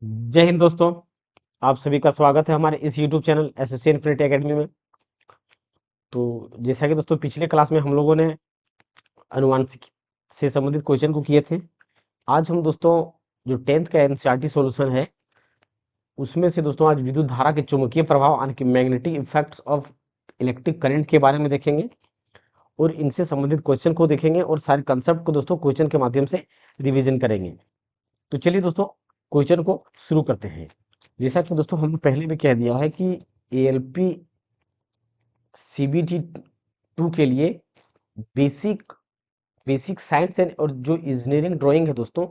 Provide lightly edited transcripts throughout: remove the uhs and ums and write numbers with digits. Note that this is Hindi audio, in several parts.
जय हिंद दोस्तों। आप सभी का स्वागत है हमारे इस YouTube channel SSC infinity academy में। तो जैसा कि दोस्तों पिछले क्लास में हम लोगों ने अनुवांशिक से संबंधित क्वेश्चन को किए थे। आज हम दोस्तों जो 10th का एनसीईआरटी सॉल्यूशन है उसमें से दोस्तों आज विद्युत धारा के चुंबकीय प्रभाव यानी कि magnetic effects of electric current के बारे में देखेंगे और इनसे संबंधित क्वेश्चन को देखेंगे और सारे कंसेप्ट को दोस्तों क्वेश्चन के माध्यम से रिविजन करेंगे। तो चलिए दोस्तों क्वेश्चन को शुरू करते हैं। जैसा कि दोस्तों हमने पहले भी कह दिया है कि एएलपी सीबीटी 2 के लिए बेसिक बेसिक साइंस एंड और जो इंजीनियरिंग ड्राइंग है दोस्तों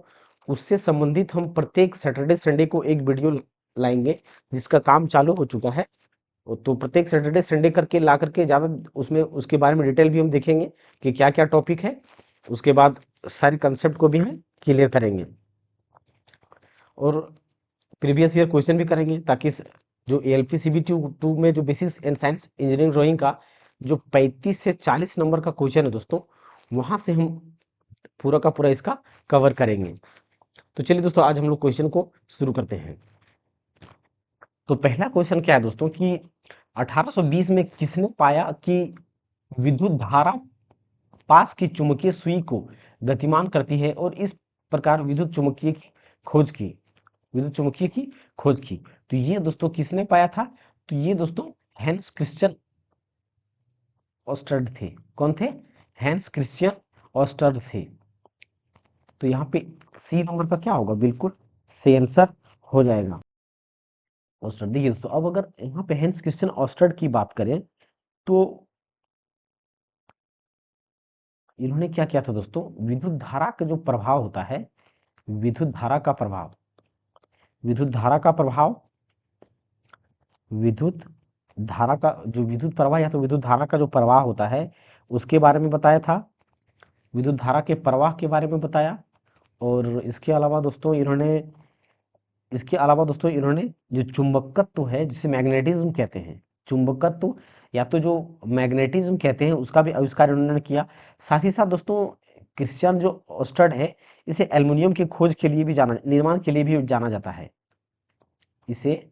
उससे संबंधित हम प्रत्येक सैटरडे संडे को एक वीडियो लाएंगे जिसका काम चालू हो चुका है। तो प्रत्येक सैटरडे संडे करके ला करके ज़्यादा उसमें उसके बारे में डिटेल भी हम देखेंगे कि क्या क्या टॉपिक है। उसके बाद सारे कंसेप्ट को भी हम क्लियर करेंगे और प्रीवियस ईयर क्वेश्चन भी करेंगे ताकि जो एएलपी सीबीटी 2 में जो basics and science engineering drawing का जो 35 से 40 नंबर का क्वेश्चन है दोस्तों वहां से हम पूरा का पूरा इसका कवर करेंगे। तो चलिए दोस्तों आज हम लोग क्वेश्चन को शुरू करते हैं। तो पहला क्वेश्चन क्या है दोस्तों कि 1820 में किसने पाया कि विद्युत धारा पास की चुंबकीय सुई को गतिमान करती है और इस प्रकार विद्युत चुम्बकीय की खोज की। तो ये दोस्तों किसने पाया था? तो ये दोस्तों हैंस क्रिश्चियन ऑस्टर्ड थे। कौन थे? हैंस क्रिश्चियन ऑस्टर्ड थे। तो यहाँ पे सी नंबर का क्या होगा? बिल्कुल सही आंसर हो जाएगा ऑस्टर्ड। देखिए दोस्तों अब अगर यहाँ पे हैंस क्रिश्चियन ऑस्टर्ड की बात करें तो इन्होंने क्या किया था दोस्तों? विद्युत धारा का जो प्रभाव होता है, विद्युत धारा का प्रभाव विद्युत धारा का प्रभाव विद्युत धारा का जो विद्युत प्रवाह या तो विद्युत धारा का जो प्रवाह होता है उसके बारे में बताया था, विद्युत धारा के प्रवाह के बारे में बताया। और इसके अलावा दोस्तों इन्होंने जो चुंबकत्व है जिसे मैग्नेटिज्म कहते हैं, चुंबकत्व या तो जो मैग्नेटिज्म कहते हैं उसका भी आविष्कार इन्होंने किया। साथ ही साथ दोस्तों क्रिश्चियन जो ऑस्टर्ड है इसे एल्युमिनियम की खोज के लिए भी निर्माण के लिए भी जाना जाता है। इसे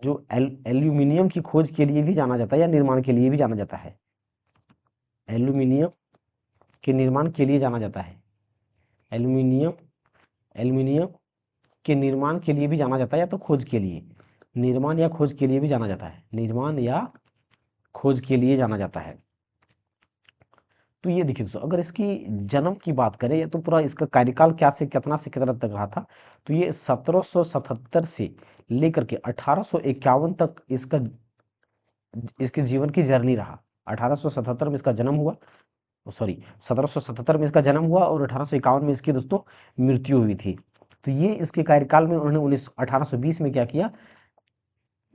जो एल्यूमिनियम की खोज के लिए भी जाना जाता है या निर्माण के लिए भी जाना जाता है। एल्यूमिनियम के निर्माण के लिए जाना जाता है। एल्यूमिनियम एल्यूमिनियम के निर्माण के लिए भी जाना जाता है या तो खोज के लिए, निर्माण या खोज के लिए भी जाना जाता है, निर्माण या खोज के लिए जाना जाता है। तो ये देखिए दोस्तों अगर इसकी जन्म की बात करें या तो पूरा इसका कार्यकाल क्या से कितना तक रहा था, तो ये 1777 से लेकर के 1851 तक इसके जीवन की जर्नी रहा। 1877 में इसका जन्म हुआ, सॉरी 1777 में इसका जन्म हुआ और 1851 में इसकी दोस्तों मृत्यु हुई थी। तो ये इसके कार्यकाल में उन्होंने 1820 में क्या किया?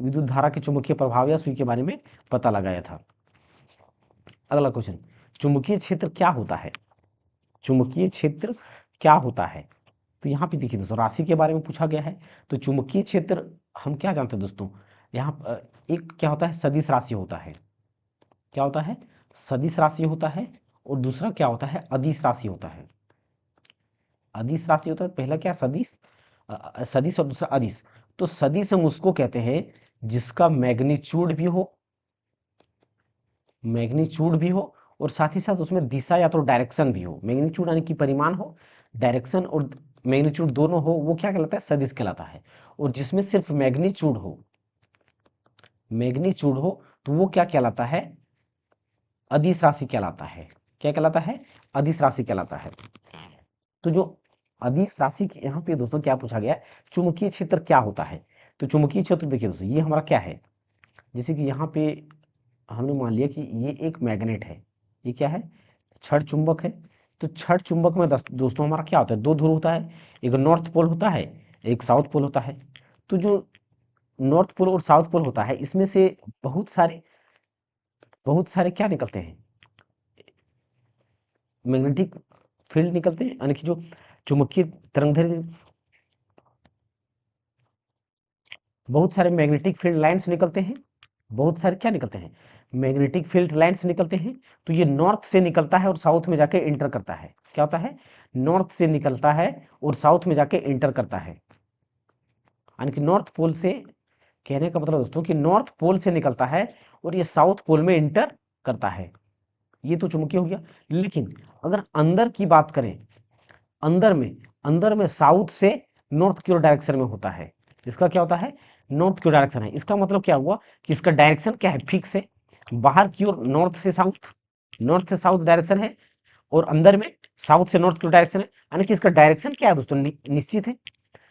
विद्युत धारा के चुंबकीय प्रभाव या सुई के बारे में पता लगाया था। अगला क्वेश्चन, चुंबकीय क्षेत्र क्या होता है? चुंबकीय क्षेत्र क्या होता है? तो यहाँ पे देखिए दोस्तों राशि के बारे में पूछा गया है। तो चुंबकीय क्षेत्र हम क्या जानते हैं दोस्तों? यहाँ एक क्या होता है? सदिश राशि होता है। क्या होता है? सदिश राशि होता है। और दूसरा क्या होता है? अदिश राशि होता है। अदिश राशि होता है, पहला क्या? सदिश, सदिश और दूसरा अदिश। तो सदिश हम उसको कहते हैं जिसका मैग्नीट्यूड भी हो और साथ ही साथ उसमें दिशा या तो डायरेक्शन भी हो। मैग्नीट्यूड यानी कि परिमाण हो, डायरेक्शन और मैग्नीट्यूड दोनों हो, वो क्या कहलाता है? सदिश कहलाता है। और जिसमें सिर्फ मैग्नीट्यूड हो तो वो क्या कहलाता है? अदिश राशि कहलाता है। क्या कहलाता है? अदिश राशि कहलाता है। तो जो अदिश राशि की यहाँ पे दोस्तों क्या पूछा गया है? चुंबकीय क्षेत्र क्या होता है? तो चुंबकीय क्षेत्र देखिए दोस्तों ये हमारा क्या है? जैसे कि यहाँ पे हमने मान लिया कि ये एक मैग्नेट है। ये क्या है? छड़ चुंबक है। तो छड़ चुंबक में दोस्तों हमारा क्या होता है? दो ध्रुव होता है, एक नॉर्थ पोल होता है, एक साउथ पोल होता है। तो जो नॉर्थ पोल और साउथ पोल होता है इसमें से बहुत सारे क्या निकलते हैं? मैग्नेटिक फील्ड निकलते हैं, यानी कि जो चुंबकीय तरंगदैर्घ्य, बहुत सारे मैग्नेटिक फील्ड लाइंस निकलते हैं। बहुत सारे क्या निकलते हैं? मैग्नेटिक फील्ड लाइन से निकलते हैं, तो ये नॉर्थ से निकलता है और साउथ में जाके इंटर करता है। क्या होता है? नॉर्थ से निकलता है और साउथ में जाके इंटर करता है, यानी कि नॉर्थ पोल से, कहने का मतलब दोस्तों कि नॉर्थ पोल से निकलता है और ये साउथ पोल में इंटर करता है। ये तो चुंबकीय हो गया। लेकिन अगर अंदर की बात करें, अंदर में साउथ से नॉर्थ की ओर डायरेक्शन में होता है। इसका क्या होता है? नॉर्थ की ओर डायरेक्शन है। इसका मतलब क्या हुआ कि इसका डायरेक्शन क्या है? फिक्स है। बाहर की ओर नॉर्थ से साउथ डायरेक्शन है और अंदर में साउथ से नॉर्थ की ओर डायरेक्शन है, यानी कि इसका डायरेक्शन क्या है दोस्तों? निश्चित है।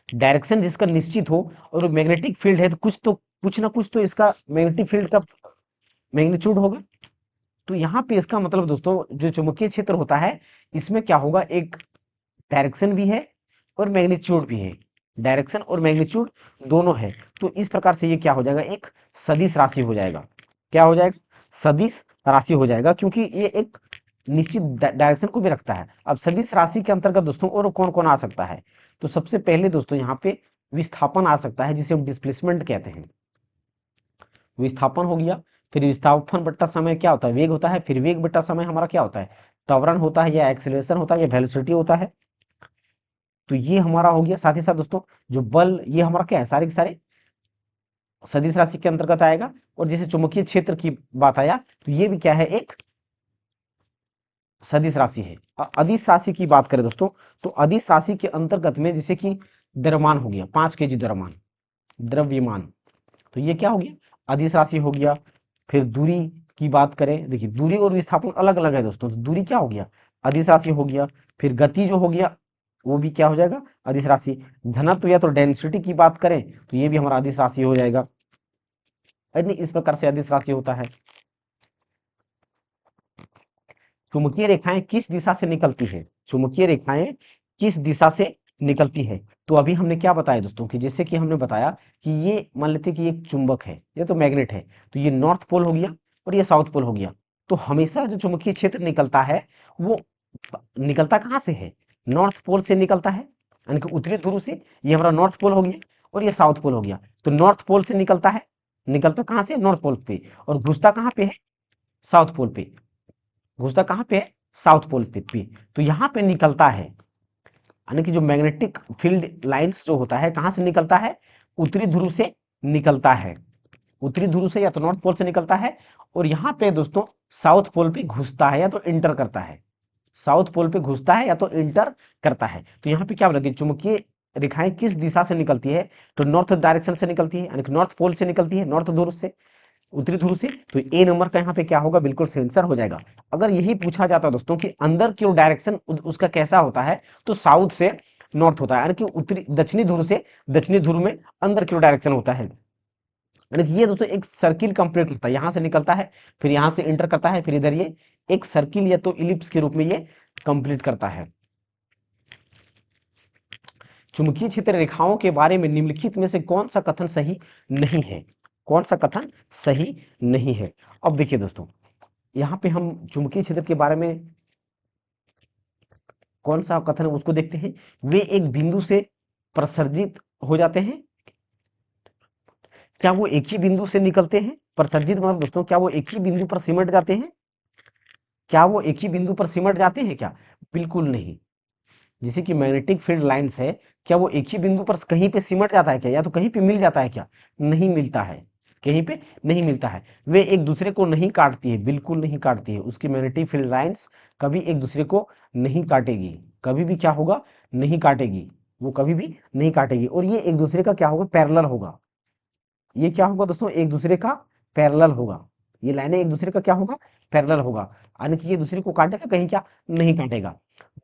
डायरेक्शन जिसका निश्चित हो और मैग्नेटिक फील्ड है, तो कुछ ना कुछ तो इसका मैग्नेटिक फील्ड का मैग्नीट्यूड होगा। तो यहाँ पे इसका मतलब दोस्तों, जो चुंबकीय क्षेत्र होता है इसमें क्या होगा? एक डायरेक्शन भी है और मैग्नीट्यूड भी है। डायरेक्शन और मैग्नीट्यूड दोनों है। तो इस प्रकार से ये क्या हो जाएगा? एक सदिश राशि हो जाएगा। क्या हो जाएगा? सदिश राशि हो जाएगा, क्योंकि ये एक निश्चित डायरेक्शन को भी रखता है। अब सदिश राशि के अंतर्गत दोस्तों और कौन कौन आ सकता है? तो सबसे पहले दोस्तों यहाँ पे विस्थापन आ सकता है, जिसे हम डिस्प्लेसमेंट कहते हैं। विस्थापन हो गया। फिर विस्थापन बट्टा समय क्या होता है? वेग होता है। फिर वेग बट्टा समय हमारा क्या होता है? त्वरण होता है, या एक्सेलरेशन होता है, या वेलोसिटी होता है। तो ये हमारा हो गया। साथ ही साथ दोस्तों जो बल, ये हमारा क्या है? सारे के सारे सदिश राशि के अंतर्गत आएगा। और जैसे चुंबकीय क्षेत्र की बात आया, तो ये भी क्या है? एक सदिश राशि है। अदिश राशि की बात करें दोस्तों, तो अदिश राशि के अंतर्गत में जैसे कि द्रव्यमान हो गया, 5 केजी द्रव्यमान, द्रव्यमान, तो ये क्या हो गया? अदिश राशि हो गया। फिर दूरी की बात करें, देखिए दूरी और विस्थापन अलग अलग है दोस्तों। तो दूरी क्या हो गया? अदिश राशि हो गया। फिर गति जो हो गया वो भी क्या हो जाएगा? अदिश राशि। घनत्व या तो डेंसिटी की बात करें, तो ये भी हमारा अदिश राशि हो जाएगा। यानी इस प्रकार से अदिश राशि होता है। चुंबकीय रेखाएं किस दिशा से निकलती है? चुंबकीय रेखाएं किस दिशा से निकलती है? तो अभी हमने क्या बताया दोस्तों, कि जैसे कि हमने बताया कि ये मान लेते हैं कि एक चुंबक है, ये तो मैग्नेट है, तो ये नॉर्थ पोल हो गया और ये साउथ पोल हो गया। तो हमेशा जो चुंबकीय क्षेत्र निकलता है वो निकलता कहाँ से है? नॉर्थ पोल से निकलता है, यानी कि उत्तरी ध्रुव से। ये हमारा नॉर्थ पोल हो गया और ये साउथ पोल हो गया। तो नॉर्थ पोल से निकलता है, निकलता कहाँ से? नॉर्थ पोल पे। और घुसता कहाँ पे है? साउथ पोल पे। घुसता कहाँ पे है? साउथ पोल पे। तो यहाँ पे निकलता है, यानी कि जो मैग्नेटिक फील्ड लाइंस जो होता है कहाँ से निकलता है? उत्तरी ध्रुव से निकलता है। उत्तरी ध्रुव से या तो नॉर्थ पोल से निकलता है, और यहाँ पे दोस्तों साउथ पोल पे घुसता है या तो इंटर करता है। साउथ पोल पे घुसता है या तो इंटर करता है। तो यहाँ पे क्या बोला कि चुंबकीय रेखाएं किस दिशा से निकलती है? तो नॉर्थ डायरेक्शन से निकलती है, यानी कि नॉर्थ पोल से निकलती है, नॉर्थ ध्रुव से, उत्तरी ध्रुव से। तो ए नंबर का यहाँ पे क्या होगा? बिल्कुल से आंसर हो जाएगा। अगर यही पूछा जाता दोस्तों कि अंदर की ओर डायरेक्शन उसका कैसा होता है, तो साउथ से नॉर्थ होता है, यानी कि उत्तरी दक्षिणी ध्रुव से दक्षिणी ध्रुव में अंदर की ओर डायरेक्शन होता है। यानी कि ये दोस्तों एक सर्किल कंप्लीट करता है, यहाँ से निकलता है, फिर यहाँ से इंटर करता है, फिर इधर ये एक सर्किल या तो इलिप्स के रूप में ये कंप्लीट करता है। चुंबकीय क्षेत्र रेखाओं के बारे में निम्नलिखित में से कौन सा कथन सही नहीं है? कौन सा कथन सही नहीं है? अब देखिए दोस्तों, यहाँ पे हम चुंबकीय क्षेत्र के बारे में कौन सा कथन है उसको देखते हैं। वे एक बिंदु से प्रसर्जित हो जाते हैं। क्या वो एक ही बिंदु से निकलते हैं? प्रसर्जित मतलब दोस्तों क्या वो एक ही बिंदु पर सिमट जाते हैं? क्या वो एक ही बिंदु पर सिमट जाते हैं क्या? बिल्कुल नहीं। जैसे कि मैग्नेटिक फील्ड लाइंस है, क्या वो एक ही बिंदु पर कहीं पे सिमट जाता है क्या, या तो कहीं पे मिल जाता है क्या? नहीं मिलता है, कहीं पे नहीं मिलता है। वे एक दूसरे को नहीं काटती है, बिल्कुल नहीं काटती है। उसकी मैग्नेटिक फील्ड लाइंस कभी एक दूसरे को नहीं काटेगी, कभी भी क्या होगा? नहीं काटेगी, वो कभी भी नहीं काटेगी। और ये एक दूसरे का क्या होगा? पैरेलल होगा। ये क्या होगा दोस्तों? एक दूसरे का पैरेलल होगा। ये लाइनें एक दूसरे का क्या होगा? पैरेलल होगा, यानी कि ये दूसरे को काटेगा, कहीं क्या नहीं काटेगा।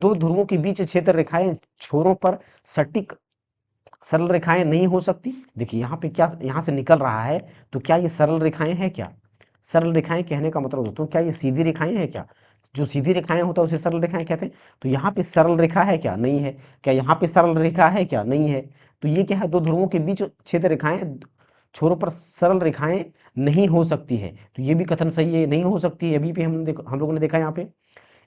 दो ध्रुवों के बीच क्षेत्र रेखाएं छोरों पर सटीक सरल रेखाएं नहीं हो सकती। देखिए यहाँ पे क्या यहाँ से निकल रहा है, तो क्या ये सरल रेखाएं हैं क्या? सरल रेखाएं कहने का मतलब दोस्तों क्या ये सीधी रेखाएं हैं क्या? जो सीधी रेखाएं होता है उसे सरल रेखाएं कहते हैं। तो यहाँ पे सरल रेखा है क्या? नहीं है। क्या यहाँ पे सरल रेखा है क्या? नहीं है। तो ये क्या है? दो ध्रुवों के बीच क्षेत्र रेखाएं छोरों पर सरल रेखाएं नहीं हो सकती है। तो ये भी कथन सही है, नहीं हो सकती है। अभी पे हम लोगों ने देखा यहाँ पे,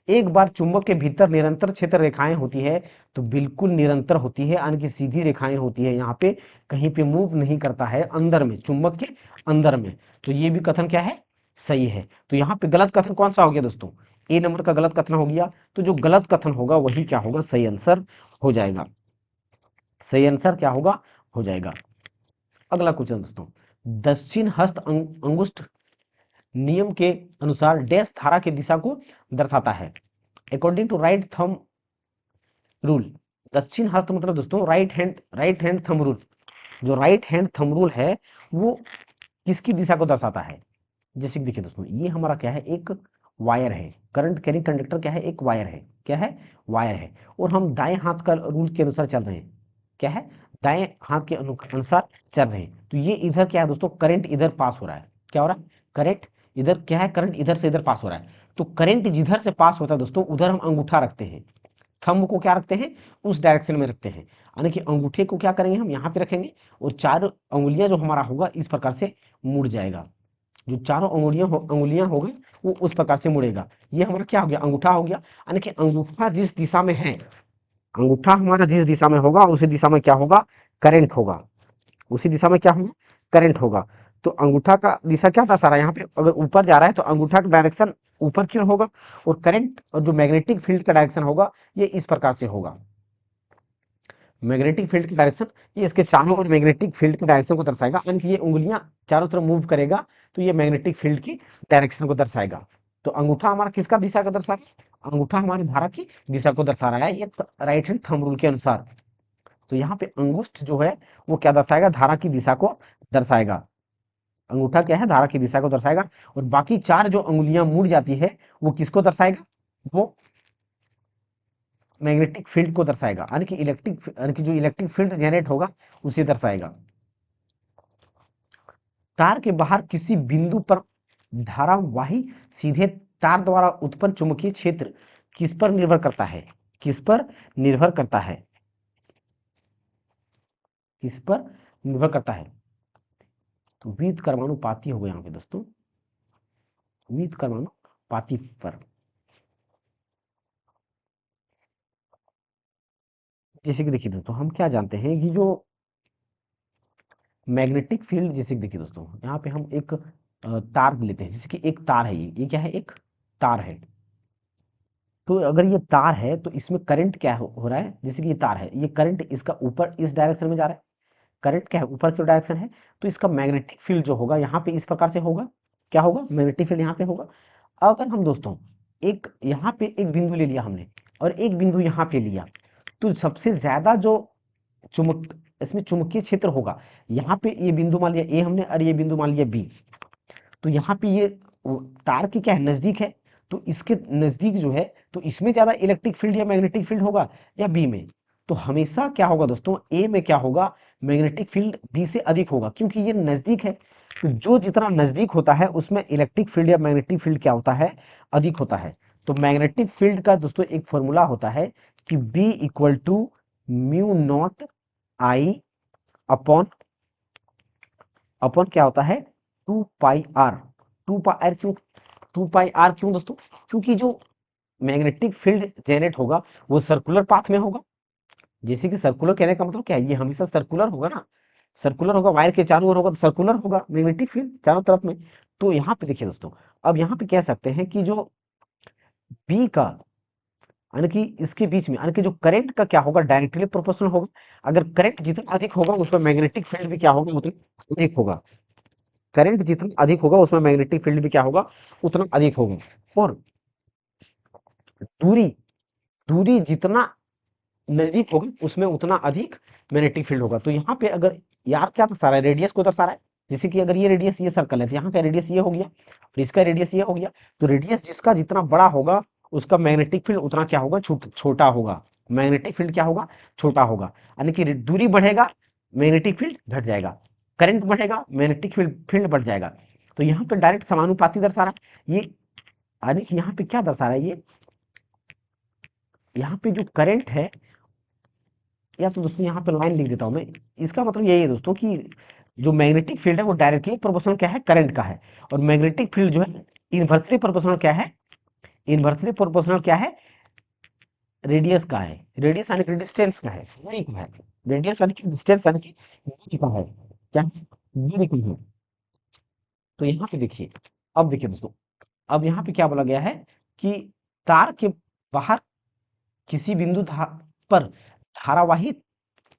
एक बार चुंबक के भीतर निरंतर क्षेत्र रेखाएं होती है, तो बिल्कुल निरंतर होती है, यानी कि सीधी रेखाएं होती है। यहाँ पे कहीं पे मूव नहीं करता है अंदर में, चुंबक के अंदर में। तो ये भी कथन क्या है? सही है। तो यहाँ पे गलत कथन कौन सा हो गया दोस्तों? ए नंबर का गलत कथन हो गया। तो जो गलत कथन होगा वही क्या होगा? सही आंसर हो जाएगा। सही आंसर क्या होगा? हो जाएगा। अगला क्वेश्चन दोस्तों, दक्षिण हस्त अंगुष्ठ नियम के अनुसार डैश धारा की दिशा को दर्शाता है। According to right thumb rule, दक्षिण हस्त मतलब दोस्तों राइट हैंड थंब रूल। जो राइट हैंड थंब रूल है वो किसकी दिशा को दर्शाता है? जैसे कि देखिए दोस्तों, ये हमारा क्या है? एक वायर है। करंट कैरिंग कंडक्टर क्या है? एक वायर है। क्या है? वायर है। और हम दाएं हाथ का रूल के अनुसार चल रहे हैं। क्या है? दाएं हाथ के अनुसार चल रहे हैं। तो ये इधर क्या है दोस्तों? करंट इधर पास हो रहा है। क्या हो रहा है? करंट इधर क्या है? करंट इधर से इधर पास हो रहा है। तो करंट जिधर से पास होता है दोस्तों, उधर हम अंगूठा रखते हैं। थंब को क्या रखते हैं? उस डायरेक्शन में रखते हैं। यानी कि अंगूठे को क्या करेंगे? हम यहाँ पे रखेंगे और चार उंगलियां जो हमारा होगा इस प्रकार से मुड़ जाएगा। जो चारों अंगुलियां होगी वो उस प्रकार से मुड़ेगा। ये हमारा क्या हो गया? अंगूठा हो गया। यानी कि अंगूठा जिस दिशा में है, अंगूठा हमारा जिस दिशा में होगा उसी दिशा में क्या होगा? करंट होगा। उसी दिशा में क्या होगा? करंट होगा। तो अंगूठा का दिशा क्या दर्शा रहा है? यहाँ पे अगर ऊपर जा रहा है तो अंगूठा का डायरेक्शन ऊपर की ओर होगा। और करंट और जो मैग्नेटिक फील्ड का डायरेक्शन होगा ये इस प्रकार से होगा। मैग्नेटिक फील्ड की डायरेक्शन, ये इसके चारों ओर मैग्नेटिक फील्ड की डायरेक्शन को दर्शाएगा। यानी कि ये उंगलियां चारों तरफ मूव करेगा तो ये मैग्नेटिक फील्ड की डायरेक्शन को दर्शाएगा। तो अंगूठा हमारा किसका दिशा का दर्शा रहा है? अंगूठा हमारी धारा की दिशा को दर्शा रहा है, ये राइट हैंड थंब रूल के अनुसार। तो यहाँ पे अंगुष्ठ जो है वो क्या दर्शाएगा? धारा की दिशा को दर्शाएगा। अंगूठा क्या है? धारा की दिशा को दर्शाएगा। और बाकी चार जो अंगुलियां मुड़ जाती है वो किसको दर्शाएगा? वो मैग्नेटिक फील्ड को दर्शाएगा। यानी कि यानी कि जो इलेक्ट्रिक फील्ड जनरेट होगा उसे दर्शाएगा। तार के बाहर किसी बिंदु पर धारावाही सीधे तार द्वारा उत्पन्न चुंबकीय क्षेत्र किस पर निर्भर करता है? किस पर निर्भर करता है? किस पर निर्भर करता है? तो विद्युत कर्मानुपाती होगा यहाँ पे दोस्तों, विद्युत कर्मानुपाती पर। जैसे कि देखिए दोस्तों, हम क्या जानते हैं कि जो मैग्नेटिक फील्ड, जैसे कि देखिए दोस्तों यहाँ पे हम एक तार लेते हैं। जैसे कि एक तार है, ये क्या है? एक तार है। तो अगर ये तार है तो इसमें करंट क्या हो रहा है? जैसे कि ये तार है, ये करंट इसका ऊपर इस डायरेक्शन में जा रहा है। करंट क्या है? ऊपर की डायरेक्शन है। तो इसका मैग्नेटिक फील्ड जो होगा यहाँ पे इस प्रकार से होगा। क्या होगा? मैग्नेटिक फील्ड यहाँ पे होगा। अगर हम दोस्तों एक यहाँ पे एक बिंदु ले लिया हमने और एक बिंदु यहाँ पे लिया, तो सबसे ज्यादा जो चुंबक इसमें चुंबकीय क्षेत्र होगा, यहाँ पे ये बिंदु मान लिया ए हमने और ये बिंदु मान लिया बी। तो यहाँ पे ये तार के क्या है? नजदीक है। तो इसके नजदीक जो है तो इसमें ज्यादा इलेक्ट्रिक फील्ड या मैग्नेटिक फील्ड होगा या बी में? तो हमेशा क्या होगा दोस्तों? ए में क्या होगा? मैग्नेटिक फील्ड बी से अधिक होगा, क्योंकि ये नजदीक है। तो जो जितना नजदीक होता है उसमें इलेक्ट्रिक फील्ड या मैग्नेटिक फील्ड क्या होता है? अधिक होता है। तो मैग्नेटिक फील्ड का दोस्तों एक फॉर्मूला होता है कि B equal to mu naught I upon upon क्या होता है? 2 पाई आर। 2 पाई आर क्यों? 2 पाई आर क्यों दोस्तों? क्योंकि जो मैग्नेटिक फील्ड जनरेट होगा वो सर्कुलर पाथ में होगा। जैसे कि सर्कुलर कहने का मतलब क्या है? ये हमेशा सर्कुलर होगा ना। सर्कुलर होगा, वायर के चारों ओर होगा तो सर्कुलर होगा मैग्नेटिक फील्ड चारों तरफ में। तो यहाँ पे देखिए दोस्तों, अब यहाँ पे कह सकते हैं कि जो बी का, यानी कि इसके बीच में, यानी कि जो करंट का क्या होगा? डायरेक्टली प्रोपोर्शनल होगा। अगर करंट जितना अधिक होगा उसमें मैग्नेटिक फील्ड भी क्या होगा? उतना अधिक होगा। करंट जितना अधिक होगा उसमें मैग्नेटिक फील्ड भी क्या होगा? उतना अधिक होगा। और दूरी दूरी जितना नजदीक होगा उसमें उतना अधिक मैग्नेटिक फील्ड होगा। तो यहाँ पे अगर यार क्या दर्शा रहा है? रेडियस को दर्शा रहा है। जैसे कि अगर ये रेडियस, ये सर्कल है तो यहाँ का रेडियस ये हो गया और इसका रेडियस ये हो गया। तो रेडियस जिसका जितना बड़ा होगा उसका मैग्नेटिक फील्ड उतना क्या होगा? छोटा होगा। मैग्नेटिक फील्ड क्या होगा? छोटा होगा। यानी कि दूरी बढ़ेगा, मैग्नेटिक फील्ड घट जाएगा। करंट बढ़ेगा, मैग्नेटिक फील्ड बढ़ जाएगा। तो यहाँ पे डायरेक्ट समानुपाती दर्शा रहा है ये। यानी कि यहाँ पे क्या दर्शा रहा है ये? यहाँ पे जो करंट है, या तो दोस्तों यहाँ पे लाइन लिख देता हूं मैं। इसका मतलब यही है दोस्तों कि जो मैग्नेटिक फील्ड है वो डायरेक्टली प्रोपोर्शनल क्या है? करंट का है। और मैग्नेटिक फील्ड जो है इनवर्सली प्रोपोर्शनल क्या है? इनवर्सली प्रोपोर्शनल क्या है? रेडियस का है। रेडियस यानी कि डिस्टेंस का है, दूरी का है। रेडियस यानी कि डिस्टेंस यानी कि दूरी का है। क्या? दूरी का है। तो यहाँ पे देखिए, अब देखिए दोस्तों, अब यहाँ पे क्या बोला गया है कि तार के बाहर किसी बिंदु पर धारावाही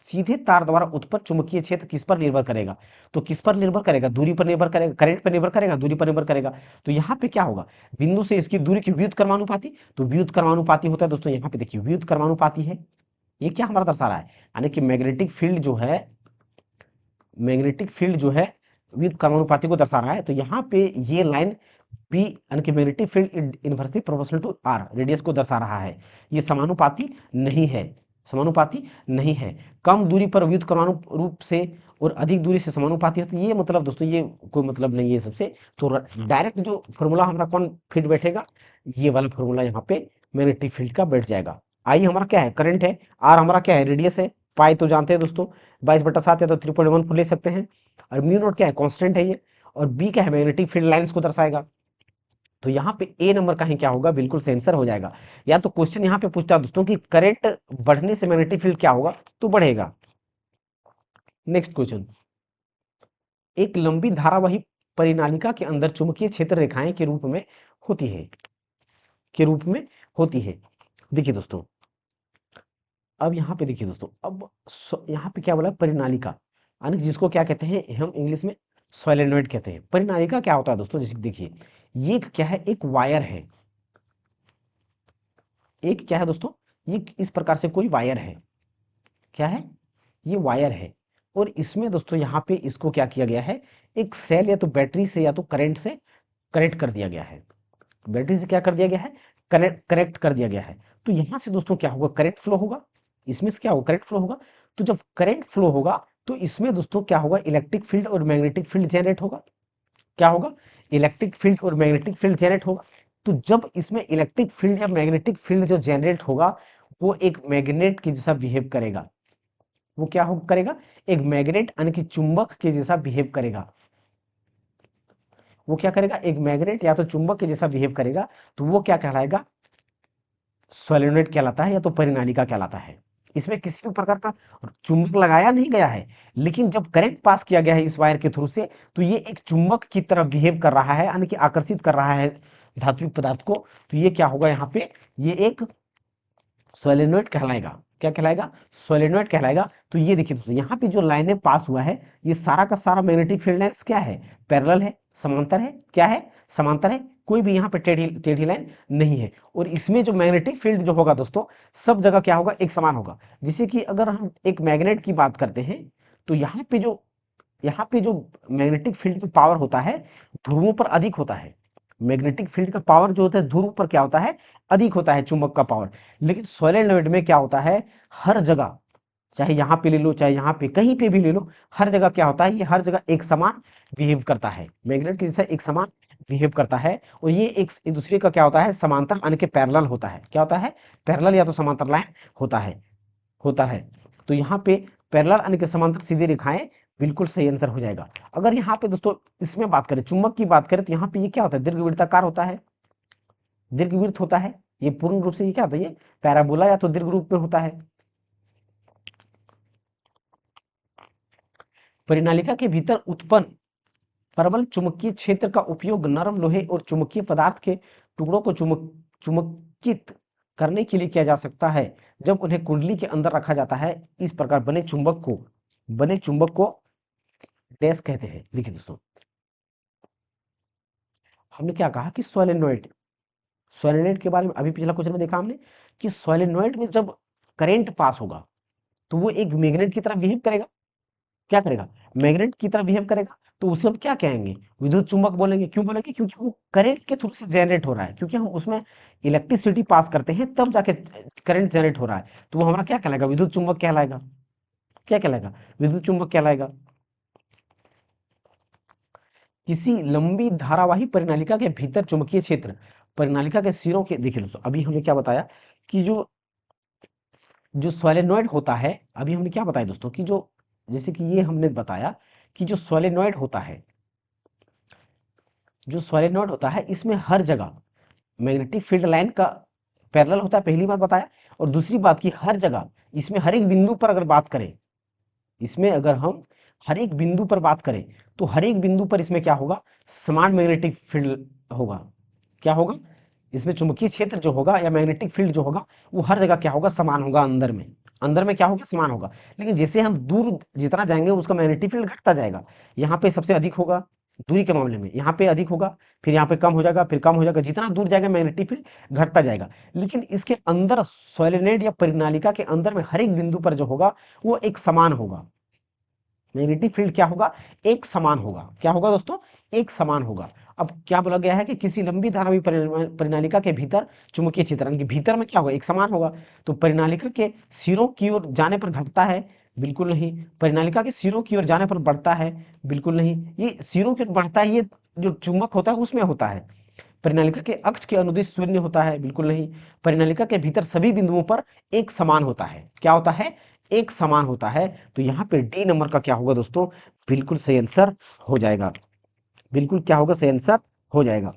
सीधे तार द्वारा उत्पन्न चुंबकीय क्षेत्र किस पर निर्भर करेगा? तो किस पर निर्भर करेगा? दूरी पर निर्भर करेगा, करंट पर निर्भर करेगा, दूरी पर निर्भर करेगा। तो यहाँ पे क्या होगा, बिंदु से इसकी दूरी की व्युत्क्रमानुपाती। तो व्युत्क्रमानुपाती होता है दोस्तों, यहाँ पे देखिए व्युत्क्रमानुपाती है। ये क्या हमारा दर्शा रहा है, यानी कि मैग्नेटिक फील्ड जो है व्युत्क्रमानुपाती को दर्शा रहा है। तो यहाँ पे ये लाइन बी यानी कि magnetic field inversely proportional to R radius को दर्शा रहा है। ये समानुपाती नहीं है, समानुपाती नहीं है। कम दूरी पर व्युत्क्रमानु रूप से और अधिक दूरी से समानुपाती होती है। ये मतलब दोस्तों ये कोई मतलब नहीं है सबसे। तो डायरेक्ट जो फॉर्मूला हमारा कौन फिट बैठेगा, ये वाला फॉर्मूला यहाँ पे मैग्नेटिक फील्ड का बैठ जाएगा। आई हमारा क्या है, करंट है। आर हमारा क्या है, रेडियस है। पाई तो जानते हैं दोस्तों 22/7 या तो 3.14 ले सकते हैं। और म्यू नॉट क्या है, कांस्टेंट है ये। और बी क्या है, मैग्नेटिक फील्ड लाइंस को दर्शाएगा। तो यहाँ पे ए नंबर का ही क्या होगा, बिल्कुल से आंसर हो जाएगा। या तो क्वेश्चन यहाँ पे पूछता है दोस्तों कि करंट बढ़ने से मैग्नेटिक फील्ड क्या होगा, तो बढ़ेगा। नेक्स्ट क्वेश्चन, एक लंबी धारावाही परिनालिका के अंदर चुंबकीय क्षेत्र रेखाएं के रूप में होती है, के रूप में होती है। देखिए दोस्तों, अब यहाँ पे देखिए दोस्तों, अब यहाँ पे क्या बोला, परिनालिका यानी जिसको क्या कहते हैं हम इंग्लिश में सोलेनोइड कहते हैं। परिनालिका क्या होता है दोस्तों, जैसे देखिए ये क्या है, एक वायर है। एक क्या है दोस्तों, ये इस प्रकार से कोई वायर है। क्या है, ये वायर है। और इसमें दोस्तों यहाँ पे इसको क्या किया गया है, एक सेल या तो बैटरी से या तो करंट से कनेक्ट कर दिया गया है। बैटरी से क्या कर दिया गया है, कनेक्ट कर दिया गया है। तो यहाँ से दोस्तों क्या होगा, करंट फ्लो होगा। इसमें से क्या होगा, करंट फ्लो होगा। तो जब करंट फ्लो होगा तो इसमें दोस्तों क्या होगा, इलेक्ट्रिक फील्ड और मैग्नेटिक फील्ड जनरेट होगा। क्या होगा, इलेक्ट्रिक फील्ड और मैग्नेटिक फील्ड जनरेट होगा। तो जब इसमें इलेक्ट्रिक फील्ड या मैग्नेटिक फील्ड जो जनरेट होगा, वो एक मैग्नेट के जैसा बिहेव करेगा। वो क्या हो करेगा, एक मैग्नेट यानी कि चुंबक के जैसा बिहेव करेगा। वो क्या करेगा, एक मैग्नेट या तो चुंबक के जैसा बिहेव करेगा। तो वो क्या कहलाएगा, सोलेनोइड कहलाता है या तो परिनालिका कहलाता है। इसमें किसी भी प्रकार का चुंबक लगाया नहीं गया है, लेकिन जब करंट पास किया गया है इस वायर के थ्रू से, तो ये एक चुंबक की तरह बिहेव कर रहा है, यानी कि आकर्षित कर रहा है धात्विक पदार्थ को। तो ये क्या होगा, यहाँ पे ये एक सोलेनोइड कहलाएगा। क्या कहलाएगा, सोलेनोइड कहलाएगा। तो ये देखिए दोस्तों, यहाँ पे जो लाइनें पास हुआ है, ये सारा का सारा मैग्नेटिक फील्ड लाइन्स क्या है, पैरेलल है, समांतर है। क्या है, समांतर है। कोई भी यहाँ पे टेढ़ी टेढ़ी लाइन नहीं है। और इसमें जो मैग्नेटिक फील्ड जो होगा दोस्तों, सब जगह क्या होगा, एक समान होगा। जैसे कि अगर हम एक मैग्नेट की बात करते हैं, तो यहाँ पे जो मैग्नेटिक फील्ड का पावर होता है, ध्रुवों पर अधिक होता है। मैग्नेटिक फील्ड का पावर जो होता है ध्रुव पर क्या होता है, अधिक होता है चुंबक का पावर। लेकिन सोलेनोइड में क्या होता है, हर जगह, चाहे यहाँ पे ले लो चाहे यहाँ पे कहीं पे भी ले लो, हर जगह क्या होता है, ये हर जगह एक समान बिहेव करता है। मैग्नेट के जैसा एक समान बिहेव करता है। और ये एक दूसरे का क्या होता है, समांतर यानी कि पैरेलल होता है। क्या होता है, पैरेलल या तो समांतर लाइन होता है। तो यहाँ पे पैरेलल यानी कि समांतर सीधी रेखाएं, बिल्कुल सही आंसर हो जाएगा। अगर यहाँ पे दोस्तों इसमें बात करें, चुंबक की बात करें, तो यहाँ पे ये क्या होता है, दीर्घवृत्ताकार होता है, दीर्घवृत्त होता है। ये पूर्ण रूप से ये क्या होता है, ये पैराबोला या तो दीर्घ रूप में होता है। परिनालिका के भीतर उत्पन्न प्रबल चुंबकीय क्षेत्र का उपयोग नरम लोहे और चुंबकीय पदार्थ के टुकड़ों को चुंबकित करने के लिए किया जा सकता है, जब उन्हें कुंडली के अंदर रखा जाता है। इस प्रकार बने चुंबक को डैश कहते हैं। देखिए दोस्तों, हमने क्या कहा कि सोलेनोइड के बारे में अभी पिछला क्वेश्चन में देखा हमने कि सोलेनोइड में जब करंट पास होगा, तो वो एक मैग्नेट की तरह बिहेव करेगा। क्या करेगा, मैग्नेट की तरह बिहेव करेगा। तो उसे हम क्या कहेंगे, विद्युत चुंबक बोलेंगे। क्यों बोलेंगे, क्योंकि वो करंट के थ्रू से जनरेट हो रहा है, क्योंकि हम उसमें इलेक्ट्रिसिटी पास करते हैं तब जाके करंट जनरेट हो रहा है। तो वो हमारा क्या कहलाएगा, विद्युत चुंबक कहलाएगा। क्या कहलाएगा, विद्युत चुंबक कहलाएगा। किसी लंबी धारावाही परिनालिका के भीतर चुंबकीय क्षेत्र परिनालिका के सिरों के, देखिए दोस्तों अभी हमने क्या बताया कि जो जो सोलेनोइड होता है, अभी हमने क्या बताया दोस्तों कि जो, जैसे कि ये हमने बताया कि जो सोलेनोइड होता है, इसमें हर जगह मैग्नेटिक फील्ड लाइन का पैरेलल होता है, पहली बात बताया। और दूसरी बात कि हर जगह इसमें हर एक बिंदु पर अगर बात करें, इसमें अगर हम हर एक बिंदु पर बात करें तो हर एक बिंदु पर इसमें क्या होगा, समान मैग्नेटिक फील्ड होगा। क्या होगा, इसमें चुंबकीय क्षेत्र जो होगा या मैग्नेटिक फील्ड जो होगा वो हर जगह क्या होगा, समान होगा। अंदर में क्या होगा, समान होगा। लेकिन जैसे हम दूर जितना जाएंगे उसका मैग्नेटिक फील्ड घटता जाएगा। यहाँ पे सबसे अधिक होगा दूरी के मामले में, यहाँ पे अधिक होगा, फिर यहाँ पे कम हो जाएगा, फिर कम हो जाएगा। जितना दूर जाएगा मैग्नेटिक फील्ड घटता जाएगा। लेकिन इसके अंदर सोलेनोइड या परिनालिका के अंदर में हर एक बिंदु पर जो होगा वो एक समान होगा। मैग्नेटिक फील्ड क्या होगा, एक समान होगा। क्या होगा दोस्तों, एक समान होगा। अब क्या बोला गया है कि किसी लंबी धारावी परिनालिका के भीतर चुंबकीय क्षेत्र यानी कि भीतर में क्या होगा, एक समान होगा। तो परिनालिका के सिरों की ओर जाने पर घटता है, बिल्कुल नहीं। परिनालिका के सिरों की ओर जाने पर बढ़ता है, बिल्कुल नहीं। ये सिरों की ओर बढ़ता है, ये जो चुंबक होता है उसमें होता है। परिनालिका के अक्ष के अनुदिश शून्य होता है, बिल्कुल नहीं। परिनालिका के भीतर सभी बिंदुओं पर एक समान होता है। क्या होता है, एक समान होता है। तो यहाँ पे डी नंबर का क्या होगा दोस्तों, बिल्कुल सही आंसर हो जाएगा। बिल्कुल क्या होगा, सही आंसर हो जाएगा।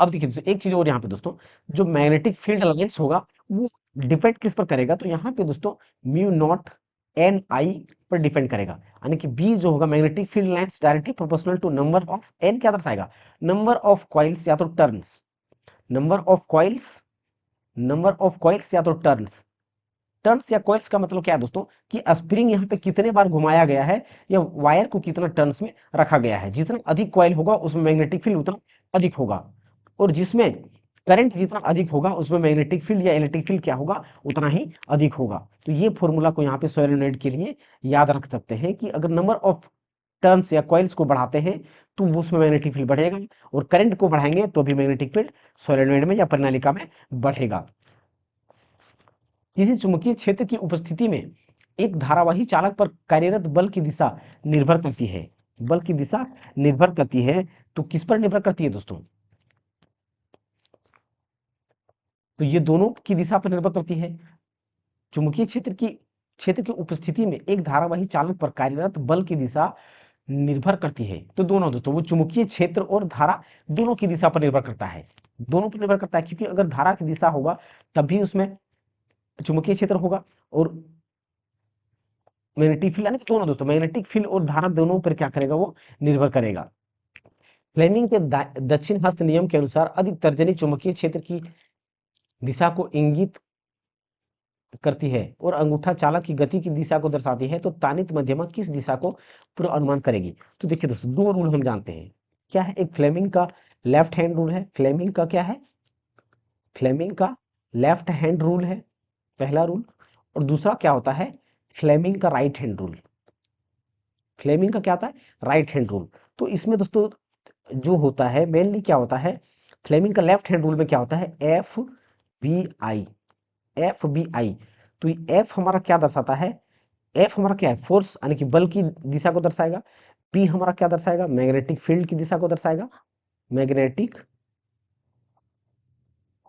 अब देखिए दोस्तों एक चीज और यहाँ पे दोस्तों, जो मैग्नेटिक फील्ड लाइंस होगा वो डिपेंड किस पर करेगा, तो यहाँ पे दोस्तों म्यू नॉट एन आई पर डिपेंड करेगा। यानी कि बी जो होगा, magnetic field lines directly proportional to number of N, क्या दर्शाएगा, नंबर ऑफ कॉइल्स या तो turns. Number of coils, number of coils या तो टर्न्स। टर्न्स या कॉइल्स का मतलब क्या है दोस्तों, कि स्प्रिंग यहाँ पे कितने बार घुमाया गया है या वायर को कितना टर्न्स में रखा गया है। जितना अधिक कॉइल होगा उसमें मैग्नेटिक फील्ड उतना अधिक होगा, और जिसमें करंट जितना अधिक होगा उसमें मैग्नेटिक फील्ड या इलेक्ट्रिक फील्ड क्या होगा, उतना ही अधिक होगा। तो ये फॉर्मूला को यहाँ पे सोलेनोइड के लिए याद रख सकते हैं कि अगर नंबर ऑफ टर्न्स या कॉइल्स को बढ़ाते हैं तो उसमें मैग्नेटिक फील्ड बढ़ेगा, और करंट को बढ़ाएंगे तो भी मैग्नेटिक फील्ड सोलेनोइड में या प्रणालिका में बढ़ेगा। किसी चुंबकीय क्षेत्र की उपस्थिति में एक धारावाही चालक पर कार्यरत बल की दिशा निर्भर करती है। बल की दिशा निर्भर करती है, तो किस पर निर्भर करती है दोस्तों, तो ये दोनों की दिशा पर निर्भर करती है। चुंबकीय क्षेत्र की उपस्थिति में एक धारावाही चालक पर कार्यरत बल की दिशा निर्भर करती है। तो दोनों दोस्तों, वो चुंबकीय क्षेत्र और धारा दोनों की दिशा पर निर्भर करता है। दोनों पर निर्भर करता है, क्योंकि अगर धारा की दिशा होगा तभी उसमें चुंबकीय क्षेत्र होगा, और मैग्नेटिक फील्ड यानी कि दोनों दोस्तों, मैग्नेटिक फील्ड और धारा दोनों पर क्या करेगा, वो निर्भर करेगा। फ्लेमिंग के दक्षिण हस्त नियम के अनुसार अधिक तर्जनी चुंबकीय क्षेत्र की दिशा को इंगित करती है और अंगूठा चालक की गति की दिशा को दर्शाती है, तो तानित मध्यमा किस दिशा को पूर्व अनुमान करेगी। तो देखिए दोस्तों, दो रूल हम जानते हैं। क्या है, एक फ्लेमिंग का लेफ्ट हैंड रूल है। फ्लेमिंग का क्या है, फ्लेमिंग का लेफ्ट हैंड रूल है, पहला रूल। और दूसरा क्या होता है, फ्लेमिंग का राइट हैंड रूल। फ्लेमिंग का क्या आता है, राइट हैंड रूल। तो इसमें दोस्तों जो होता है मेनली क्या होता है, फ्लेमिंग का लेफ्ट हैंड रूल में क्या होता है, F B I, F B I. तो एफ हमारा क्या दर्शाता है, एफ हमारा क्या है, फोर्स यानी कि बल की दिशा को दर्शाएगा। पी हमारा क्या दर्शाएगा, मैग्नेटिक फील्ड की दिशा को दर्शाएगा। मैग्नेटिक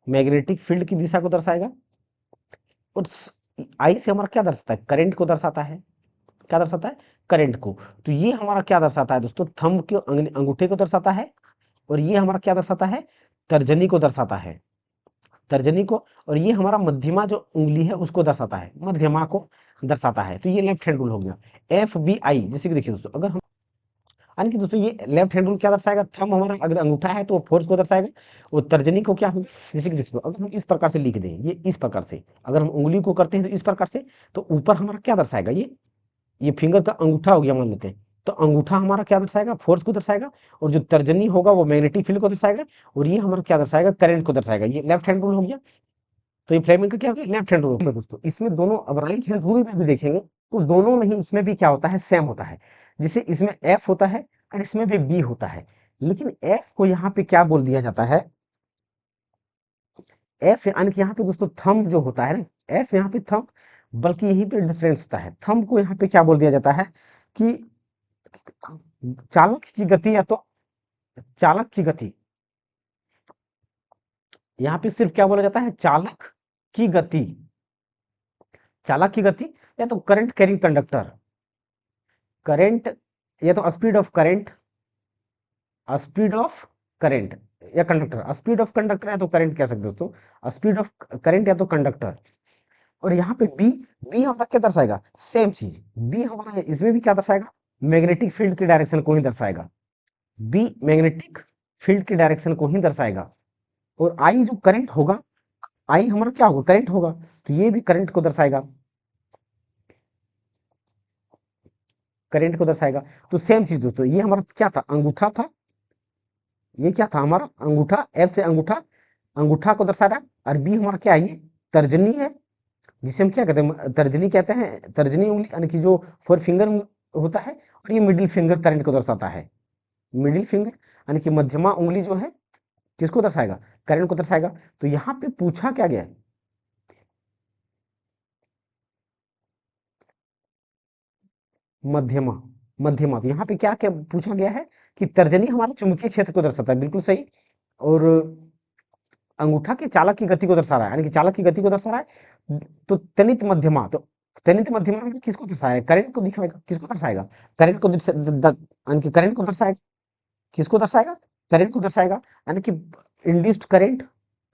मैग्नेटिक फील्ड की दिशा को दर्शाएगा। और आई से हमारा क्या दर्शाता है, करंट को दर्शाता है। क्या दर्शाता है, करंट को। तो ये हमारा क्या दर्शाता है दोस्तों, थंब के अंगूठे को दर्शाता है। और ये हमारा क्या दर्शाता है, तर्जनी को दर्शाता है, तर्जनी को। और ये हमारा मध्यमा जो उंगली है उसको दर्शाता है, मध्यमा को दर्शाता है। तो ये लेफ्ट हैंड रूल हो गया, एफ बी आई। जैसे कि देखिए दोस्तों, अगर हम यानी कि दोस्तों ये लेफ्ट हैंड रूल क्या दर्शाएगा, थंब हमारा अगर अंगूठा है तो वो फोर्स को दर्शाएगा, और तर्जनी को क्या होगा, जैसे कि देखिए अगर हम इस प्रकार से लिख दें, ये इस प्रकार से अगर हम उंगली को करते हैं तो इस प्रकार से, तो ऊपर हमारा क्या दर्शाएगा, ये फिंगर का अंगूठा हो गया मान लेते हैं। तो अंगूठा हमारा क्या दर्शाएगा, फोर्स को दर्शाएगा। और जो तर्जनी होगा वो मैग्नेटिक फील्ड को दर्शाएगा। और ये हमारा क्या दर्शाएगा, करंट को दर्शाएगा। ये लेफ्ट हैंड रूल हो गया। तो ये फ्लेमिंग का क्या हो गया, लेफ्ट हैंड रूल है दोस्तों। इसमें दोनों, अब राइट हैंड रूल में भी देखेंगे तो दोनों में ही इसमें भी क्या होता है, सेम होता है। जैसे इसमें एफ होता है और इसमें भी बी होता है। लेकिन एफ को यहाँ पे क्या बोल दिया जाता है, एफ यानी कि यहाँ पे दोस्तों थंब जो होता है ना, एफ यहाँ पे थंब, बल्कि यहीं पे डिफरेंस होता है। थंब को यहाँ पे क्या बोल दिया जाता है कि चालक की गति, या तो चालक की गति, यहाँ पे सिर्फ क्या बोला जाता है, चालक की गति, चालक की गति, या तो करंट कैरिंग कंडक्टर, करंट, या तो speed of current, speed of current या कंडक्टर। स्पीड ऑफ कंडक्टर या तो करंट कह सकते हो दोस्तों, स्पीड ऑफ करंट या तो कंडक्टर। और यहाँ पे बी, बी हमारा क्या दर्शाएगा, सेम चीज, बी हमारा इसमें भी क्या दर्शाएगा, मैग्नेटिक फील्ड की डायरेक्शन को ही दर्शाएगा, बी मैग्नेटिक फील्ड की डायरेक्शन को ही दर्शाएगा। और आई जो करंट होगा, आई हमारा क्या होगा, करंट होगा, तो ये भी करंट को दर्शाएगा, करंट को दर्शाएगा। तो सेम चीज दोस्तों, ये हमारा क्या था, अंगूठा था, ये क्या था हमारा अंगूठा, एल से अंगूठा, अंगूठा को दर्शा रहा है। और बी हमारा क्या है, ये तर्जनी है, जिसे हम क्या कहते हैं, तर्जनी कहते हैं, तर्जनी उंगली यानी कि जो फोर फिंगर होता है, और ये मिडिल फिंगर करंट को दर्शाता है, मिडिल फिंगर यानी कि मध्यमा उंगली जो है किसको दर्शाएगा, करंट को दर्शाएगा। तो यहाँ पे पूछा क्या गया है, मध्यमा, मध्यमा, तो यहाँ पे क्या क्या पूछा गया है कि तर्जनी हमारे चुंबकीय क्षेत्र को दर्शाता है, बिल्कुल सही। और अंगूठा के चालक की गति को दर्शा रहा है, यानी कि चालक की गति को दर्शा रहा है। तो तनित मध्यमा, तो तनित मध्यमा में किसको दर्शाएगा, करंट को दिखाएगा, किसको दर्शाएगा, करंट को यानी कि करंट को दर्शाएगा, किसको दर्शाएगा, करंट को दर्शाएगा, यानी कि इंड्यूस्ड करंट,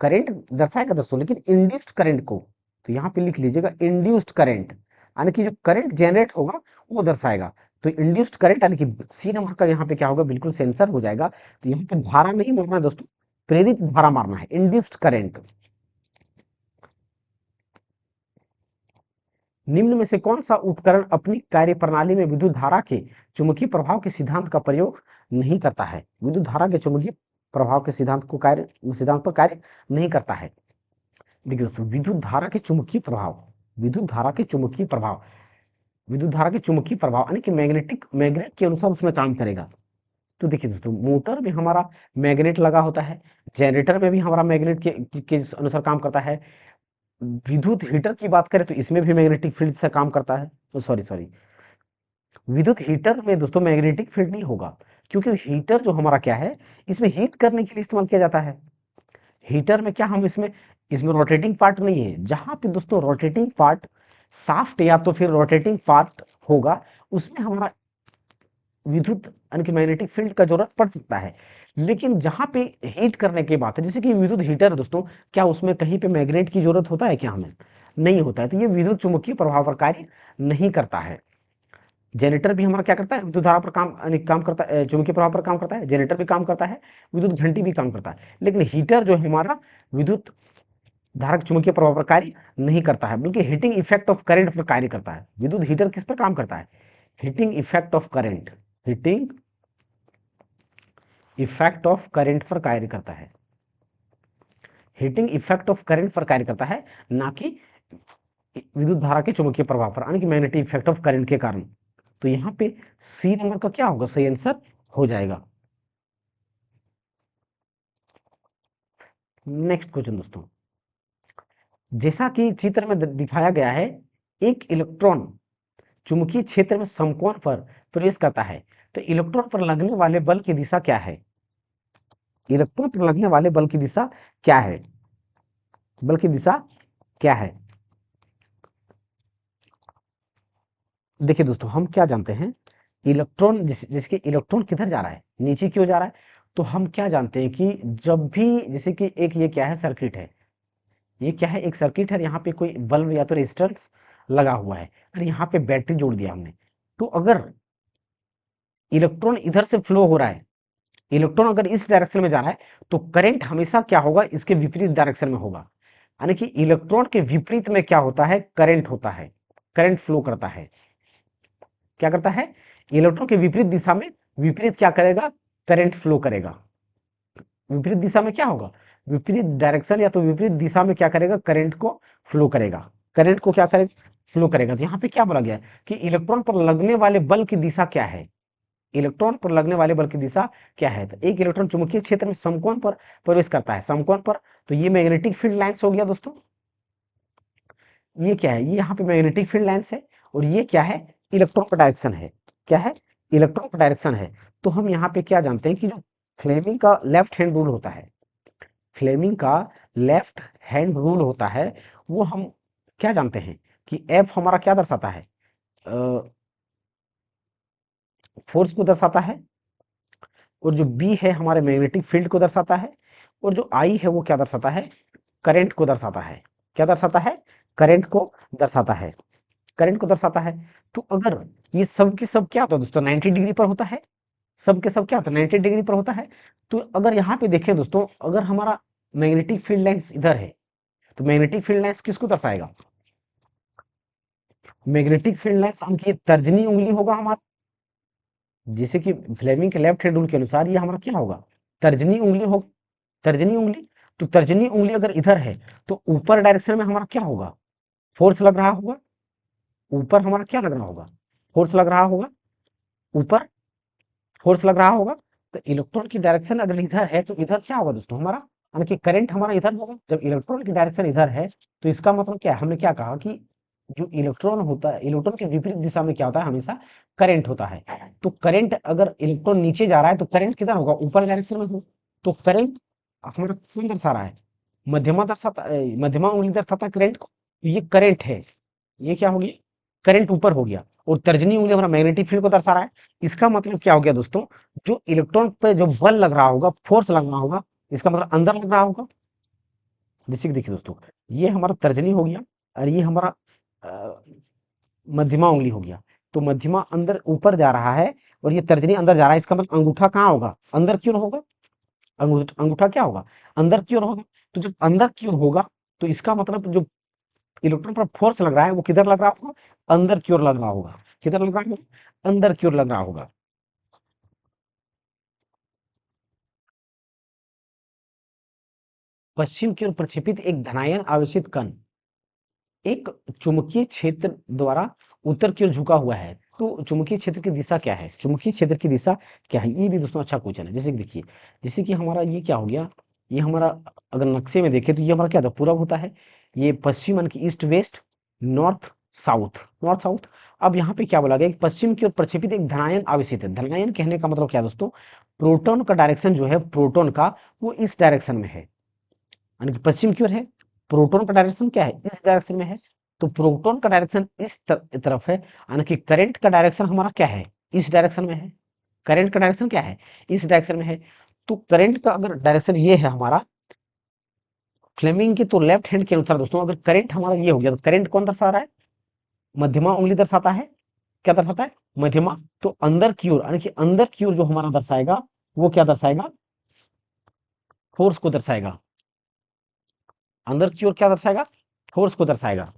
करंट दर्शाएगा दोस्तों, लेकिन इंड्यूस्ड करंट को, तो यहाँ पे लिख लीजिएगा इंड्यूस्ड करंट, यानी कि जो करंट जनरेट होगा वो दर्शाएगा। तो इंड्यूस्ड करंट यानी कि सी नंबर का यहाँ पे क्या होगा, बिल्कुल सेंसर हो जाएगा। तो यहाँ पे धारा नहीं मारना है दोस्तों, प्रेरित धारा मारना है, इंड्यूस्ड करंट। निम्न में से कौन सा उपकरण अपनी कार्यप्रणाली में विद्युत धारा के चुंबकीय प्रभाव के सिद्धांत का प्रयोग नहीं करता है, विद्युत धारा के चुंबकीय प्रभाव के सिद्धांत को कार्य, सिद्धांत पर कार्य नहीं करता है। देखिए दोस्तों, विद्युत धारा के चुंबकीय प्रभाव, विद्युत धारा के चुंबकीय प्रभाव, विद्युत धारा के चुंबकीय प्रभाव यानी कि मैग्नेट के अनुसार उसमें काम करेगा। तो देखिए दोस्तों, मोटर में हमारा मैग्नेट लगा होता है, जनरेटर में भी हमारा मैग्नेट के अनुसार काम करता है। विद्युत हीटर की बात करें तो इसमें भी मैग्नेटिक फील्ड से काम करता है, तो सॉरी सॉरी, विद्युत हीटर में दोस्तों मैग्नेटिक फील्ड नहीं होगा, क्योंकि हीटर जो हमारा क्या है, इसमें हीट करने के लिए इस्तेमाल किया जाता है। हीटर में क्या हम इसमें, इसमें रोटेटिंग पार्ट नहीं है, जहां पे दोस्तों रोटेटिंग पार्ट साफ्ट या तो फिर रोटेटिंग पार्ट होगा, उसमें हमारा विद्युत यानी कि मैग्नेटिक फील्ड का जरूरत पड़ सकता है। लेकिन जहां पे हीट करने की बात है, जैसे कि विद्युत हीटर दोस्तों, क्या उसमें कहीं पे मैग्नेट की जरूरत होता है क्या, हमें नहीं होता है, तो ये विद्युत चुंबकीय प्रभाव पर कार्य नहीं करता है। जनरेटर भी हमारा क्या करता है, विद्युत धारा पर काम, यानी काम करता है, चुंबकीय प्रभाव पर काम करता है, जनरेटर भी काम करता है, विद्युत घंटी भी काम करता है। लेकिन हीटर जो है हमारा विद्युत धारक चुंबकीय प्रभाव पर कार्य नहीं करता है, बल्कि हीटिंग इफेक्ट ऑफ करंट पर कार्य करता है। विद्युत हीटर किस पर काम करता है, heating effect of current, heating effect of current पर कार्य करता है, हीटिंग इफेक्ट ऑफ करंट पर कार्य करता है, ना कि विद्युत धारा के चुंबकीय प्रभाव पर, यानी कि मैग्नेटिक इफेक्ट ऑफ करंट के कारण। तो यहाँ पे सी नंबर का क्या होगा, सही आंसर हो जाएगा। नेक्स्ट क्वेश्चन दोस्तों, जैसा कि चित्र में दिखाया गया है, एक इलेक्ट्रॉन चुंबकीय क्षेत्र में समकोण पर प्रवेश करता है, तो इलेक्ट्रॉन पर लगने वाले बल की दिशा क्या है, इलेक्ट्रॉन पर लगने वाले बल की दिशा क्या है, बल की दिशा क्या है। देखिए दोस्तों, हम क्या जानते हैं, इलेक्ट्रॉन जिसके इलेक्ट्रॉन किधर जा रहा है, नीचे क्यों जा रहा है, तो हम क्या जानते हैं कि जब भी, जैसे कि एक ये क्या है, सर्किट है, ये क्या है, एक सर्किट है, यहाँ पे कोई बल्ब या तो रेजिस्टेंस लगा हुआ है, और यहाँ पे बैटरी जोड़ दिया हमने। तो अगर इलेक्ट्रॉन इधर से फ्लो हो रहा है, इलेक्ट्रॉन अगर इस डायरेक्शन में जा रहा है, तो करंट हमेशा क्या होगा, इसके विपरीत डायरेक्शन में होगा, यानी कि इलेक्ट्रॉन के विपरीत में क्या होता है, करंट होता है, करंट फ्लो करता है। क्या करता है, इलेक्ट्रॉन के विपरीत दिशा में, विपरीत क्या करेगा, करंट फ्लो करेगा। विपरीत दिशा में क्या होगा, विपरीत डायरेक्शन या तो विपरीत दिशा में क्या करेगा, करंट को फ्लो करेगा, करंट को क्या करेगा, फ्लो करेगा। तो यहाँ पे क्या बोला गया है कि इलेक्ट्रॉन पर लगने वाले बल की दिशा क्या है, इलेक्ट्रॉन पर लगने वाले बल की दिशा क्या है। तो एक इलेक्ट्रॉन चुंबकीय क्षेत्र में समकोण पर प्रवेश करता है, समकोण पर, तो ये मैग्नेटिक फील्ड लाइन्स हो गया दोस्तों, ये क्या है, ये यहाँ पे मैग्नेटिक फील्ड लाइन्स है, और ये क्या है, इलेक्ट्रॉन का डायरेक्शन है, क्या है, इलेक्ट्रॉन का डायरेक्शन है। तो हम यहाँ पे क्या जानते हैं कि जो फ्लेमिंग का लेफ्ट हैंड रूल होता है, फ्लेमिंग का लेफ्ट हैंड रूल होता है, वो हम क्या जानते हैं कि एफ हमारा क्या दर्शाता है, फोर्स को दर्शाता है, और जो बी है हमारे मैग्नेटिक फील्ड को दर्शाता है, और जो आई है वो क्या दर्शाता है, करंट को दर्शाता है, क्या दर्शाता है, करंट को दर्शाता है, करंट को दर्शाता है। तो अगर ये सब के सब क्या होता है दोस्तों, 90 डिग्री पर होता है, सब के सब क्या होता है, 90 डिग्री पर होता है। तो अगर यहाँ पे देखें दोस्तों, अगर हमारा मैग्नेटिक फील्ड लाइंस इधर है, तो मैग्नेटिक फील्ड लाइंस किसको दर्शाएगा, मैग्नेटिक फील्ड लाइंस की तर्जनी उंगली होगा हमारा, जैसे कि फ्लेमिंग के लेफ्ट हैंड रूल के अनुसार ये हमारा क्या होगा, तर्जनी उंगली होगा, तर्जनी उंगली। तो तर्जनी उंगली अगर इधर है, तो ऊपर डायरेक्शन में हमारा क्या होगा, फोर्स लग रहा होगा, ऊपर हमारा क्या लग रहा होगा, फोर्स लग रहा होगा, ऊपर फोर्स लग रहा होगा। तो इलेक्ट्रॉन की डायरेक्शन अगर इधर है, तो इधर क्या होगा दोस्तों हमारा, यानी कि करंट हमारा इधर होगा। जब इलेक्ट्रॉन की डायरेक्शन इधर है, तो इसका मतलब क्या है, हमने क्या कहा कि जो इलेक्ट्रॉन होता है, इलेक्ट्रॉन के विपरीत दिशा में क्या होता है, हमेशा करंट होता है। तो करंट अगर इलेक्ट्रॉन नीचे जा रहा है, तो करंट किधर होगा, ऊपर डायरेक्शन में हो। तो करंट हमारा कौन दर्शा रहा है, मध्यमा दर्शाता, मध्यमा उंगली दर्शाता है करंट को। तो ये करंट है, ये क्या हो गया, करंट ऊपर हो गया। और तर्जनी उंगली हमारा मैग्नेटिक फील्ड को दर्शा रहा है। इसका मतलब क्या हो गया दोस्तों, जो इलेक्ट्रॉन पे जो बल लग रहा होगा, फोर्स लग रहा होगा, इसका मतलब अंदर लग रहा होगा। जैसे कि देखिए दोस्तों, ये हमारा तर्जनी हो गया, और ये हमारा अ, मध्यमा उंगली हो गया। तो मध्यमा अंदर ऊपर जा रहा है, और ये तर्जनी अंदर जा रहा है। इसका मतलब अंगूठा कहाँ होगा, अंदर क्यों होगा, अंगूठा क्या होगा, अंदर क्यों होगा। तो जब अंदर क्यों होगा, तो इसका मतलब जो इलेक्ट्रॉन पर फोर्स लग रहा है, वो किधर लग रहा होगा, अंदर की ओर लग रहा होगा। किधर लग रहा होगा, अंदर की ओर लग रहा होगा। पश्चिम की ओर प्रक्षेपित एक धनायन आवेशित कण एक चुंबकीय क्षेत्र द्वारा उत्तर की ओर झुका हुआ है। तो चुंबकीय क्षेत्र की दिशा क्या है, चुंबकीय क्षेत्र की दिशा क्या है, ये भी दोस्तों अच्छा क्वेश्चन है। जैसे कि देखिए, जैसे कि हमारा ये क्या हो गया, ये हमारा अगर नक्शे में देखें, तो ये हमारा क्या था, पूरब होता है। ये पश्चिम यानी कि east west, north south, north south. अब यहाँ पे क्या बोला गया कि पश्चिम की ओर प्रक्षेपित एक धनायन आवेशित है। धनायन कहने का मतलब क्या है दोस्तों, प्रोटॉन का डायरेक्शन जो है, प्रोटॉन का, वो इस डायरेक्शन में है, यानी कि पश्चिम की ओर है। प्रोटॉन का डायरेक्शन क्या है, इस डायरेक्शन में है। तो प्रोटॉन का डायरेक्शन इस तरफ है, यानी कि करंट का डायरेक्शन हमारा क्या है, इस डायरेक्शन में है। करंट का डायरेक्शन क्या है, इस डायरेक्शन में है। तो करंट का अगर डायरेक्शन ये है हमारा फ्लेमिंग के, तो लेफ्ट हैंड के अनुसार दोस्तों, अगर करंट हमारा ये हो गया, तो करंट कौन दर्शा रहा है, मध्यमा उंगली दर्शाता है। क्या दर्शाता है, मध्यमा। तो अंदर की ओर, यानी कि अंदर की ओर जो हमारा दर्शाएगा, वो क्या दर्शाएगा, फोर्स को दर्शाएगा। अंदर की ओर क्या दर्शाएगा, फोर्स को दर्शाएगा।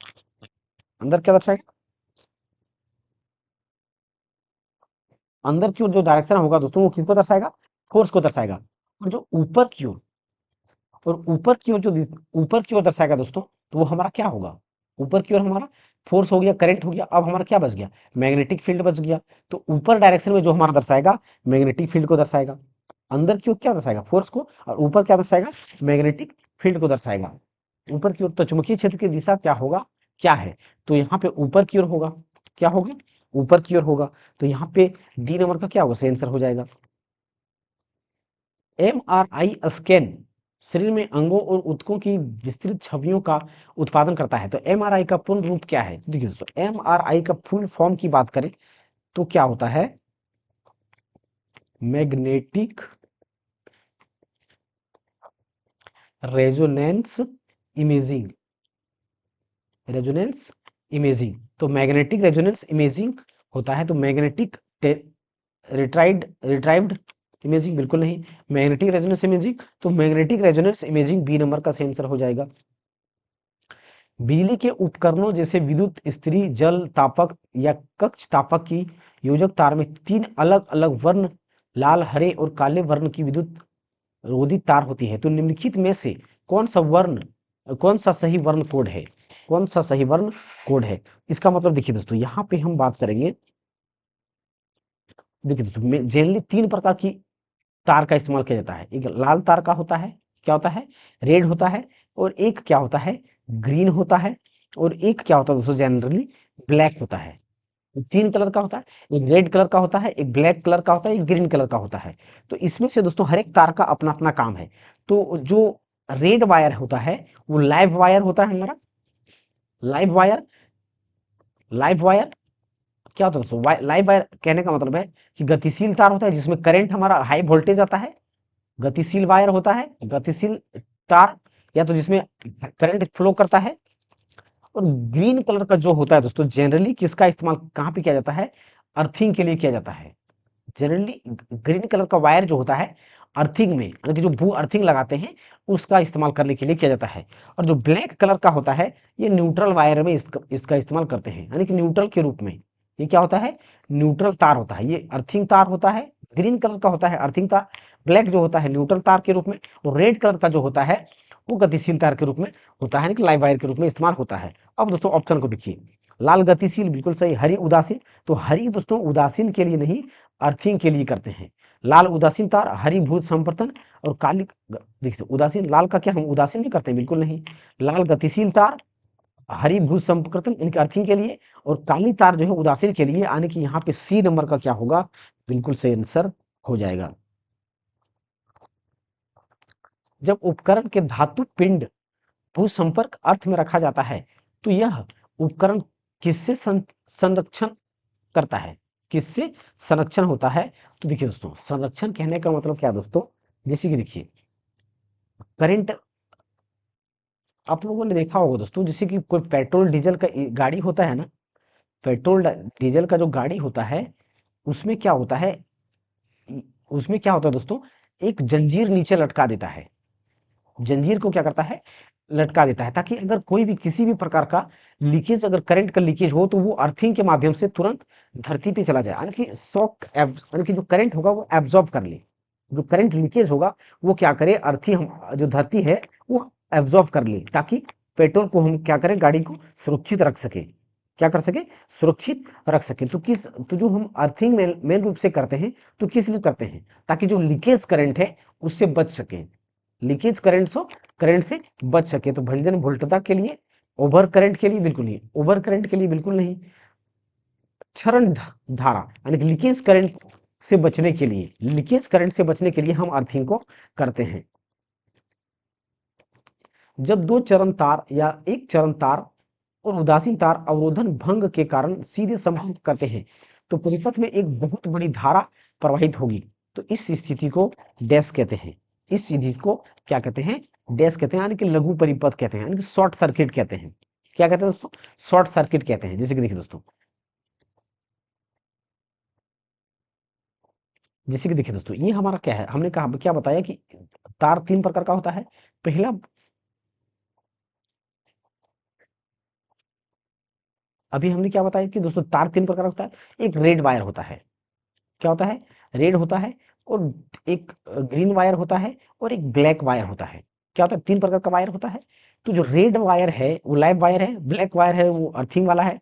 अंदर क्या दर्शाएगा, अंदर की ओर जो डायरेक्शन होगा दोस्तों, वो किसको दर्शाएगा, फोर्स को दर्शाएगा। और जो ऊपर की ओर, और ऊपर की ओर जो ऊपर की ओर दर्शाएगा दोस्तों, तो वो हमारा क्या होगा, ऊपर की ओर हमारा फोर्स हो गया, करंट हो गया। अब हमारा क्या बच गया, मैग्नेटिक फील्ड बच गया। तो ऊपर डायरेक्शन में जो हमारा दर्शाएगा, मैग्नेटिक फील्ड को दर्शाएगा। अंदर की ओर क्या दर्शाएगा, फोर्स को, और ऊपर क्या दर्शाएगा, मैग्नेटिक फील्ड को दर्शाएगा। ऊपर की ओर तो चुंबकीय क्षेत्र की दिशा क्या होगा, क्या है, तो यहाँ पे ऊपर की ओर होगा। क्या होगा, ऊपर की ओर होगा। तो यहाँ पे डी नंबर का क्या होगा, सही आंसर हो जाएगा। एमआरआई स्कैन शरीर में अंगों और ऊतकों की विस्तृत छवियों का उत्पादन करता है। तो एमआरआई का पूर्ण रूप क्या है, देखिए दोस्तों, एमआरआई का फुल फॉर्म की बात करें, तो क्या होता है, magnetic resonance imaging, resonance imaging. तो मैग्नेटिक रेजोनेंस इमेजिंग होता है। तो मैग्नेटिक रिट्राइव्ड इमेजिंग बिल्कुल नहीं, मैग्नेटिक रेजोनेंस इमेजिंग। तो magnetic resonance imaging B number का सही आंसर हो जाएगा। बिजली के उपकरणों जैसे विद्युत इस्त्री, जल तापक या कक्ष तापक की योजक तार में तीन अलग अलग वर्ण, लाल, हरे और काले वर्ण की विद्युत रोधी तार होती है। तो निम्नलिखित में से कौन सा सही वर्ण कोड है, कौन सा सही वर्ण कोड है। इसका मतलब देखिए दोस्तों, यहाँ पे हम बात करेंगे, देखिए दोस्तों, जनरली तीन प्रकार की तार का इस्तेमाल किया जाता है। एक लाल तार का होता है, क्या होता है, रेड होता है। और एक क्या होता है, ग्रीन होता है। और एक क्या होता है दोस्तों, जनरली ब्लैक होता है। तीन कलर का होता है, एक रेड कलर का होता है, एक ब्लैक कलर का होता है, एक ग्रीन कलर का होता है। तो इसमें से दोस्तों हर एक तार का अपना अपना काम है। तो जो रेड वायर होता है, वो लाइव वायर होता है हमारा, लाइव वायर, लाइव वायर क्या होता है दोस्तों, लाइव वायर कहने का मतलब है कि गतिशील तार होता है, जिसमें करंट हमारा हाई वोल्टेज आता है। गतिशील वायर होता है, गतिशील तार, या तो जिसमें करंट फ्लो करता है। और ग्रीन कलर का जो होता है दोस्तों, जनरली किसका इस्तेमाल कहाँ पे किया जाता है? अर्थिंग के लिए किया जाता है। जनरली ग्रीन कलर का वायर जो होता है अर्थिंग में, यानी कि जो भू अर्थिंग लगाते हैं उसका इस्तेमाल करने के लिए किया जाता है। और जो ब्लैक कलर का होता है ये न्यूट्रल वायर में इसका इस्तेमाल करते हैं, यानी कि न्यूट्रल के रूप में। ये क्या होता है? न्यूट्रल तार होता है। ये अर्थिंग तार होता है, ग्रीन कलर का होता है अर्थिंग तार, ब्लैक जो होता है न्यूट्रल तार के रूप में, और रेड कलर का जो होता है वो गतिशील तार के रूप में होता है, यानी कि लाइव वायर के रूप में इस्तेमाल होता है। अब दोस्तों ऑप्शन को देखिए, लाल गतिशील बिल्कुल सही, हरी उदासीन, तो हरी दोस्तों उदासीन के लिए नहीं, अर्थिंग के लिए करते हैं। लाल उदासीन तार, हरी भूत संपर्तन, और काली देखिए उदासीन, लाल का क्या हम उदासीन नहीं करते? बिल्कुल नहीं। लाल गतिशील तार, हरी भूत संपर्तन इनके अर्थिंग के लिए, और काली तार जो है उदासीन के लिए, यानी कि यहाँ पे सी नंबर का क्या होगा? बिल्कुल सही आंसर हो जाएगा। जब उपकरण के धातु पिंड भू संपर्क अर्थ में रखा जाता है तो यह उपकरण किससे संरक्षण करता है? किससे संरक्षण होता है? तो देखिए दोस्तों, संरक्षण कहने का मतलब क्या दोस्तों, जैसे कि देखिए करंट, आप लोगों ने देखा होगा दोस्तों, जैसे कि कोई पेट्रोल डीजल का गाड़ी होता है ना, पेट्रोल डीजल का जो गाड़ी होता है उसमें क्या होता है, उसमें क्या होता है दोस्तों, एक जंजीर नीचे लटका देता है। जंजीर को क्या करता है? लटका देता है, ताकि अगर कोई भी किसी भी प्रकार का लीकेज, अगर करंट का लीकेज हो तो वो अर्थिंग के माध्यम से तुरंत धरती पे चला जाए, यानी कि शॉक, यानी कि जो करंट होगा वो एब्जॉर्ब कर ले। जो करंट लीकेज होगा वो क्या करे, अर्थी हम जो धरती है वो एब्जॉर्ब कर ले, ताकि पेट्रोल को हम क्या करें, गाड़ी को सुरक्षित रख सके। क्या कर सके? सुरक्षित रख सके। तो जो हम अर्थिंग मेन रूप से करते हैं, तो किस लिए करते हैं? ताकि जो लीकेज करंट है उससे बच सके, लीकेज करंट से बच सके। तो भंजन वोल्टता के लिए, ओवर करंट के लिए बिल्कुल नहीं, ओवर करंट के लिए बिल्कुल नहीं, क्षरण धारा यानी कि लीकेज करंट से बचने के लिए, लीकेज करंट से बचने के लिए हम अर्थिंग को करते हैं। जब दो चरण तार या एक चरण तार और उदासीन तार अवरोधन भंग के कारण सीधे संपर्क करते हैं तो परिपथ में एक बहुत बड़ी धारा प्रवाहित होगी। तो इस स्थिति को डैश कहते हैं। इस स्थिति को क्या कहते हैं? डैश कहते हैं, यानी कि लघु परिपथ कहते हैं, यानी कि शॉर्ट सर्किट कहते हैं। क्या कहते हैं दोस्तों? शॉर्ट सर्किट कहते हैं। जैसे कि देखिए दोस्तों, जैसे कि देखिए दोस्तों, ये हमारा क्या है, हमने कहा क्या बताया कि तार तीन प्रकार का होता है। पहला, अभी हमने क्या बताया कि दोस्तों तार तीन प्रकार का होता है। एक रेड वायर होता है, क्या होता है? रेड होता है। और एक ग्रीन वायर होता है, और एक ब्लैक वायर होता है। क्या होता है? तीन प्रकार का वायर होता है। तो जो रेड वायर है वो लाइव वायर है, ब्लैक वायर है वो अर्थिंग वाला है,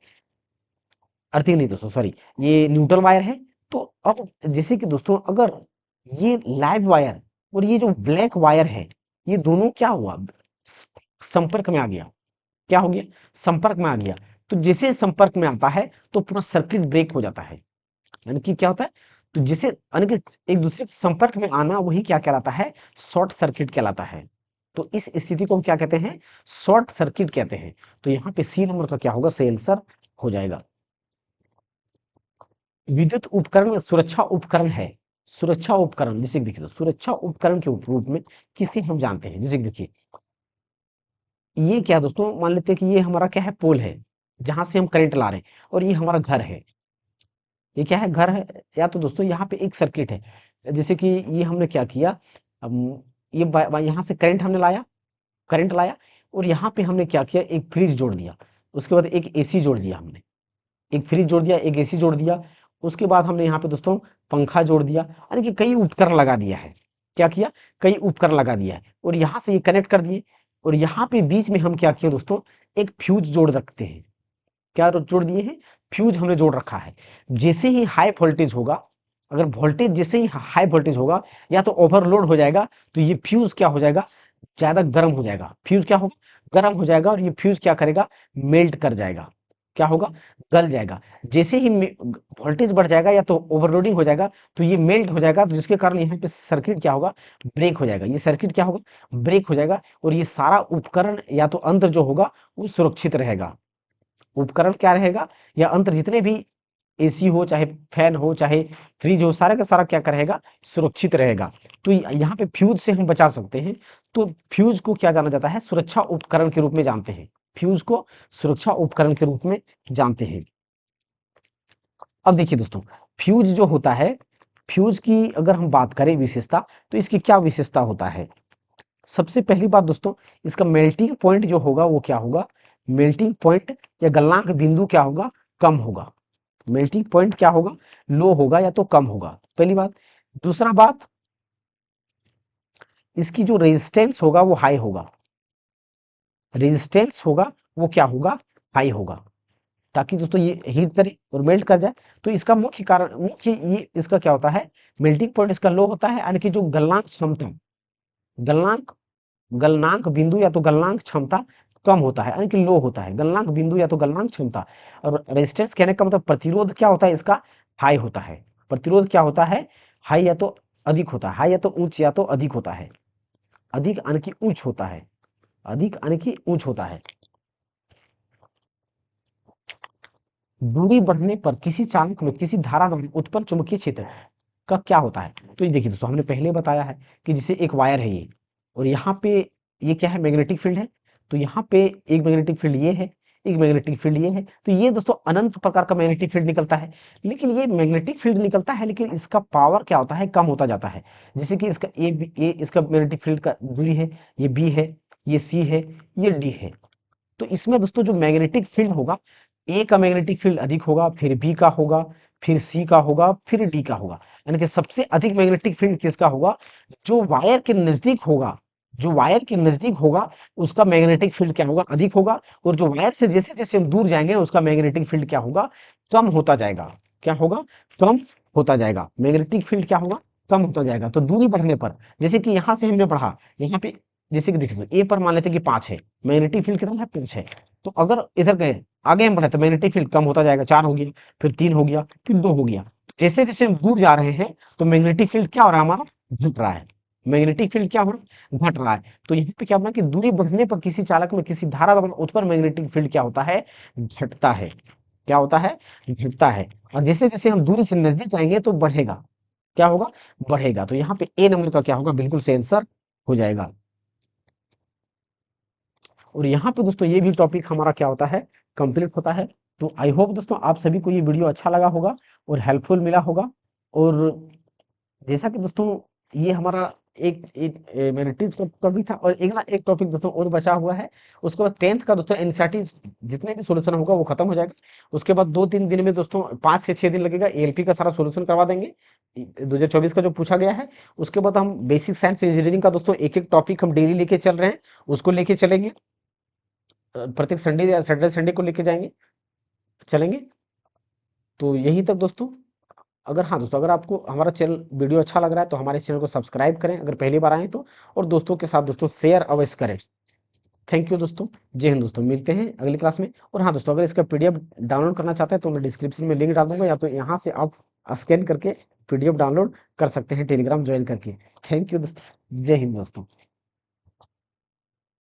अर्थिंग नहीं दोस्तों, सॉरी, ये न्यूट्रल वायर है। तो अब जैसे कि दोस्तों, अगर ये लाइव वायर और ये जो ब्लैक वायर है, ये दोनों क्या हुआ, संपर्क में आ गया। क्या हो गया? संपर्क में आ गया। तो जैसे संपर्क में आता है तो पूरा सर्किट ब्रेक हो जाता है। यानी कि क्या होता है? तो जिसे, यानी कि एक दूसरे के संपर्क में आना, वही क्या कहलाता है? शॉर्ट सर्किट कहलाता है। तो इस स्थिति को हम क्या कहते हैं? शॉर्ट सर्किट कहते हैं। तो यहाँ पे सी नंबर का क्या होगा? सही आंसर हो जाएगा। विद्युत उपकरण सुरक्षा उपकरण है। सुरक्षा उपकरण, जैसे कि देखिए, तो सुरक्षा उपकरण के रूप में किसे हम जानते हैं? जैसे कि देखिए, ये क्या दोस्तों, मान लेते हैं कि ये हमारा क्या है, पोल है, जहां से हम करंट ला रहे हैं, और ये हमारा घर है। ये क्या है? घर है। या तो दोस्तों यहाँ पे एक सर्किट है, जैसे कि ये हमने क्या किया, ये यहाँ से करंट हमने लाया, करंट लाया, और यहाँ पे हमने क्या किया, एक फ्रिज जोड़ दिया, उसके बाद एक एसी जोड़ दिया हमने, एक फ्रिज जोड़ दिया, एक एसी जोड़ दिया, उसके बाद हमने यहाँ पे दोस्तों पंखा जोड़ दिया, यानी कि कई उपकरण लगा दिया है। क्या किया? कई उपकरण लगा दिया है, और यहाँ से ये कनेक्ट कर दिए, और यहाँ पे बीच में हम क्या किए दोस्तों, एक फ्यूज जोड़ रखते हैं। क्या जोड़ दिए हैं? फ्यूज हमने जोड़ रखा है। जैसे ही हाई वोल्टेज होगा, अगर वोल्टेज जैसे ही हाई वोल्टेज होगा या तो ओवरलोड हो जाएगा, तो ये फ्यूज क्या हो जाएगा, ज्यादा गर्म हो जाएगा। फ्यूज क्या होगा? गर्म हो जाएगा, और ये फ्यूज क्या करेगा, मेल्ट कर जाएगा। क्या होगा? गल जाएगा। जैसे ही वोल्टेज बढ़ जाएगा या तो ओवरलोडिंग हो जाएगा, तो ये मेल्ट हो जाएगा, तो जिसके कारण यहाँ पे सर्किट क्या होगा, ब्रेक हो जाएगा। ये सर्किट क्या होगा, ब्रेक हो जाएगा, और ये सारा उपकरण या तो अंतर जो होगा वो सुरक्षित रहेगा। उपकरण क्या रहेगा, या अंतर जितने भी एसी हो, चाहे फैन हो, चाहे फ्रिज हो, सारा का सारा क्या रहेगा, सुरक्षित रहेगा। तो यहाँ पे फ्यूज से हम बचा सकते हैं। तो फ्यूज को क्या जाना जाता है, सुरक्षा उपकरण के रूप में जानते हैं। फ्यूज को सुरक्षा उपकरण के रूप में जानते हैं। अब देखिए दोस्तों, फ्यूज जो होता है, फ्यूज की अगर हम बात करें विशेषता, तो इसकी क्या विशेषता होता है? सबसे पहली बात दोस्तों, इसका मेल्टिंग पॉइंट जो होगा वो क्या होगा? मेल्टिंग पॉइंट या गलनांक बिंदु क्या होगा? कम होगा। मेल्टिंग पॉइंट क्या होगा? लो होगा या तो कम होगा, पहली बात। दूसरा बात, इसकी जो रेजिस्टेंस होगा वो हाई होगा। रेजिस्टेंस होगा वो क्या होगा? हाई होगा, ताकि दोस्तों ये हीट करे और मेल्ट कर जाए। तो इसका मुख्य कारण, मुख्य ये इसका क्या होता है? मेल्टिंग पॉइंट इसका लो होता है, यानी कि जो गलनांक क्षमता, गलनांक गलनांक बिंदु या तो गलनांक क्षमता कम होता है, यानी कि लो होता है। गलनांक बिंदु या तो गलनांक क्षमता। और रेजिस्टेंस कहने का मतलब प्रतिरोध क्या होता है इसका? हाई होता है। प्रतिरोध क्या होता है? हाई या तो अधिक होता है, हाई या तो उच्च या तो अधिक होता है। अधिक यानी कि उच्च होता है, अधिक यानी कि उच्च होता है। दूरी बढ़ने पर किसी चालक में किसी धारा द्वारा उत्पन्न चुंबकीय क्षेत्र का क्या होता है? तो ये देखिए दोस्तों, हमने पहले बताया है कि जैसे एक वायर है ये, और यहाँ पे ये क्या है? मैग्नेटिक फील्ड है। तो यहाँ पे एक मैग्नेटिक फील्ड ये है, एक मैग्नेटिक फील्ड ये है। तो ये दोस्तों अनंत प्रकार का मैग्नेटिक फील्ड निकलता है। लेकिन ये मैग्नेटिक फील्ड निकलता है, लेकिन इसका पावर क्या होता है? कम होता जाता है। जैसे कि इसका ए इसका मैग्नेटिक फील्ड का दूरी है, ये बी है, ये सी है, ये डी है। तो इसमें दोस्तों जो मैग्नेटिक फील्ड होगा, ए का मैग्नेटिक फील्ड अधिक होगा, फिर बी का होगा, फिर सी का होगा, फिर डी का होगा। यानी कि सबसे अधिक मैग्नेटिक फील्ड किसका होगा? जो वायर के नजदीक होगा, जो वायर के नजदीक होगा उसका मैग्नेटिक फील्ड क्या होगा? अधिक होगा। और जो वायर से जैसे जैसे हम दूर जाएंगे उसका मैग्नेटिक फील्ड क्या होगा? कम होता जाएगा। क्या होगा? कम होता जाएगा। मैग्नेटिक फील्ड क्या होगा? कम होता जाएगा। तो दूरी बढ़ने पर, जैसे कि यहां से हमने पढ़ा, यहाँ पे जैसे कि देखिए ए पर मान लेते हैं कि 5 है, मैग्नेटिक फील्ड कितना है? 5 है। तो अगर इधर गए, आगे हम बढ़े, तो मैग्नेटिक फील्ड कम होता जाएगा, 4 हो गया, फिर 3 हो गया, फिर 2 हो गया। जैसे जैसे हम दूर जा रहे हैं तो मैग्नेटिक फील्ड क्या हो रहा है? हमारा घट रहा है। मैग्नेटिक फील्ड क्या हो रहा है? घट रहा है। तो यहाँ पे क्या होना कि दूरी बढ़ने पर किसी चालक में किसी धारा द्वारा उत्पन्न मैग्नेटिक फील्ड क्या होता है? घटता है। क्या होता है? घटता है। और जैसे जैसे हम दूरी से नजदीक जाएंगे तो बढ़ेगा। क्या होगा? बढ़ेगा। तो यहाँ पे ए नंबर का क्या होगा? बिल्कुल से आंसर हो जाएगा। और यहाँ पे दोस्तों ये भी टॉपिक हमारा क्या होता है? कंप्लीट होता है। तो आई होप दोस्तों आप सभी को ये वीडियो अच्छा लगा होगा और हेल्पफुल मिला होगा। और जैसा कि दोस्तों ये हमारा एक एक मैग्नेटिक टॉपिक था, और एक ना एक टॉपिक दोस्तों और बचा हुआ है। उसके बाद 10th का दोस्तों एनसीईआरटी जितने भी सॉल्यूशन होगा वो खत्म हो जाएगा। उसके बाद 2-3 दिन में दोस्तों, 5 से 6 दिन लगेगा, एएलपी का सारा सॉल्यूशन करवा देंगे 2024 का जो पूछा गया है। उसके बाद हम बेसिक साइंस इंजीनियरिंग का दोस्तों एक एक टॉपिक हम डेली लेके चल रहे हैं, उसको लेके चलेंगे। प्रत्येक संडे या सैटरडे संडे को लेके जाएंगे, चलेंगे। तो यही तक दोस्तों। अगर हाँ दोस्तों, अगर आपको हमारा चैनल वीडियो अच्छा लग रहा है तो हमारे चैनल को सब्सक्राइब करें अगर पहली बार आए तो, और दोस्तों के साथ दोस्तों शेयर अवश्य करें। थैंक यू दोस्तों। जय हिंद दोस्तों, मिलते हैं अगली क्लास में। और हाँ दोस्तों, अगर इसका पीडीएफ डाउनलोड करना चाहते हैं तो मैं डिस्क्रिप्शन में लिंक डाल दूंगा, या तो यहाँ से आप स्कैन करके पीडीएफ डाउनलोड कर सकते हैं टेलीग्राम ज्वाइन करके। थैंक यू दोस्तों। जय हिंद दोस्तों।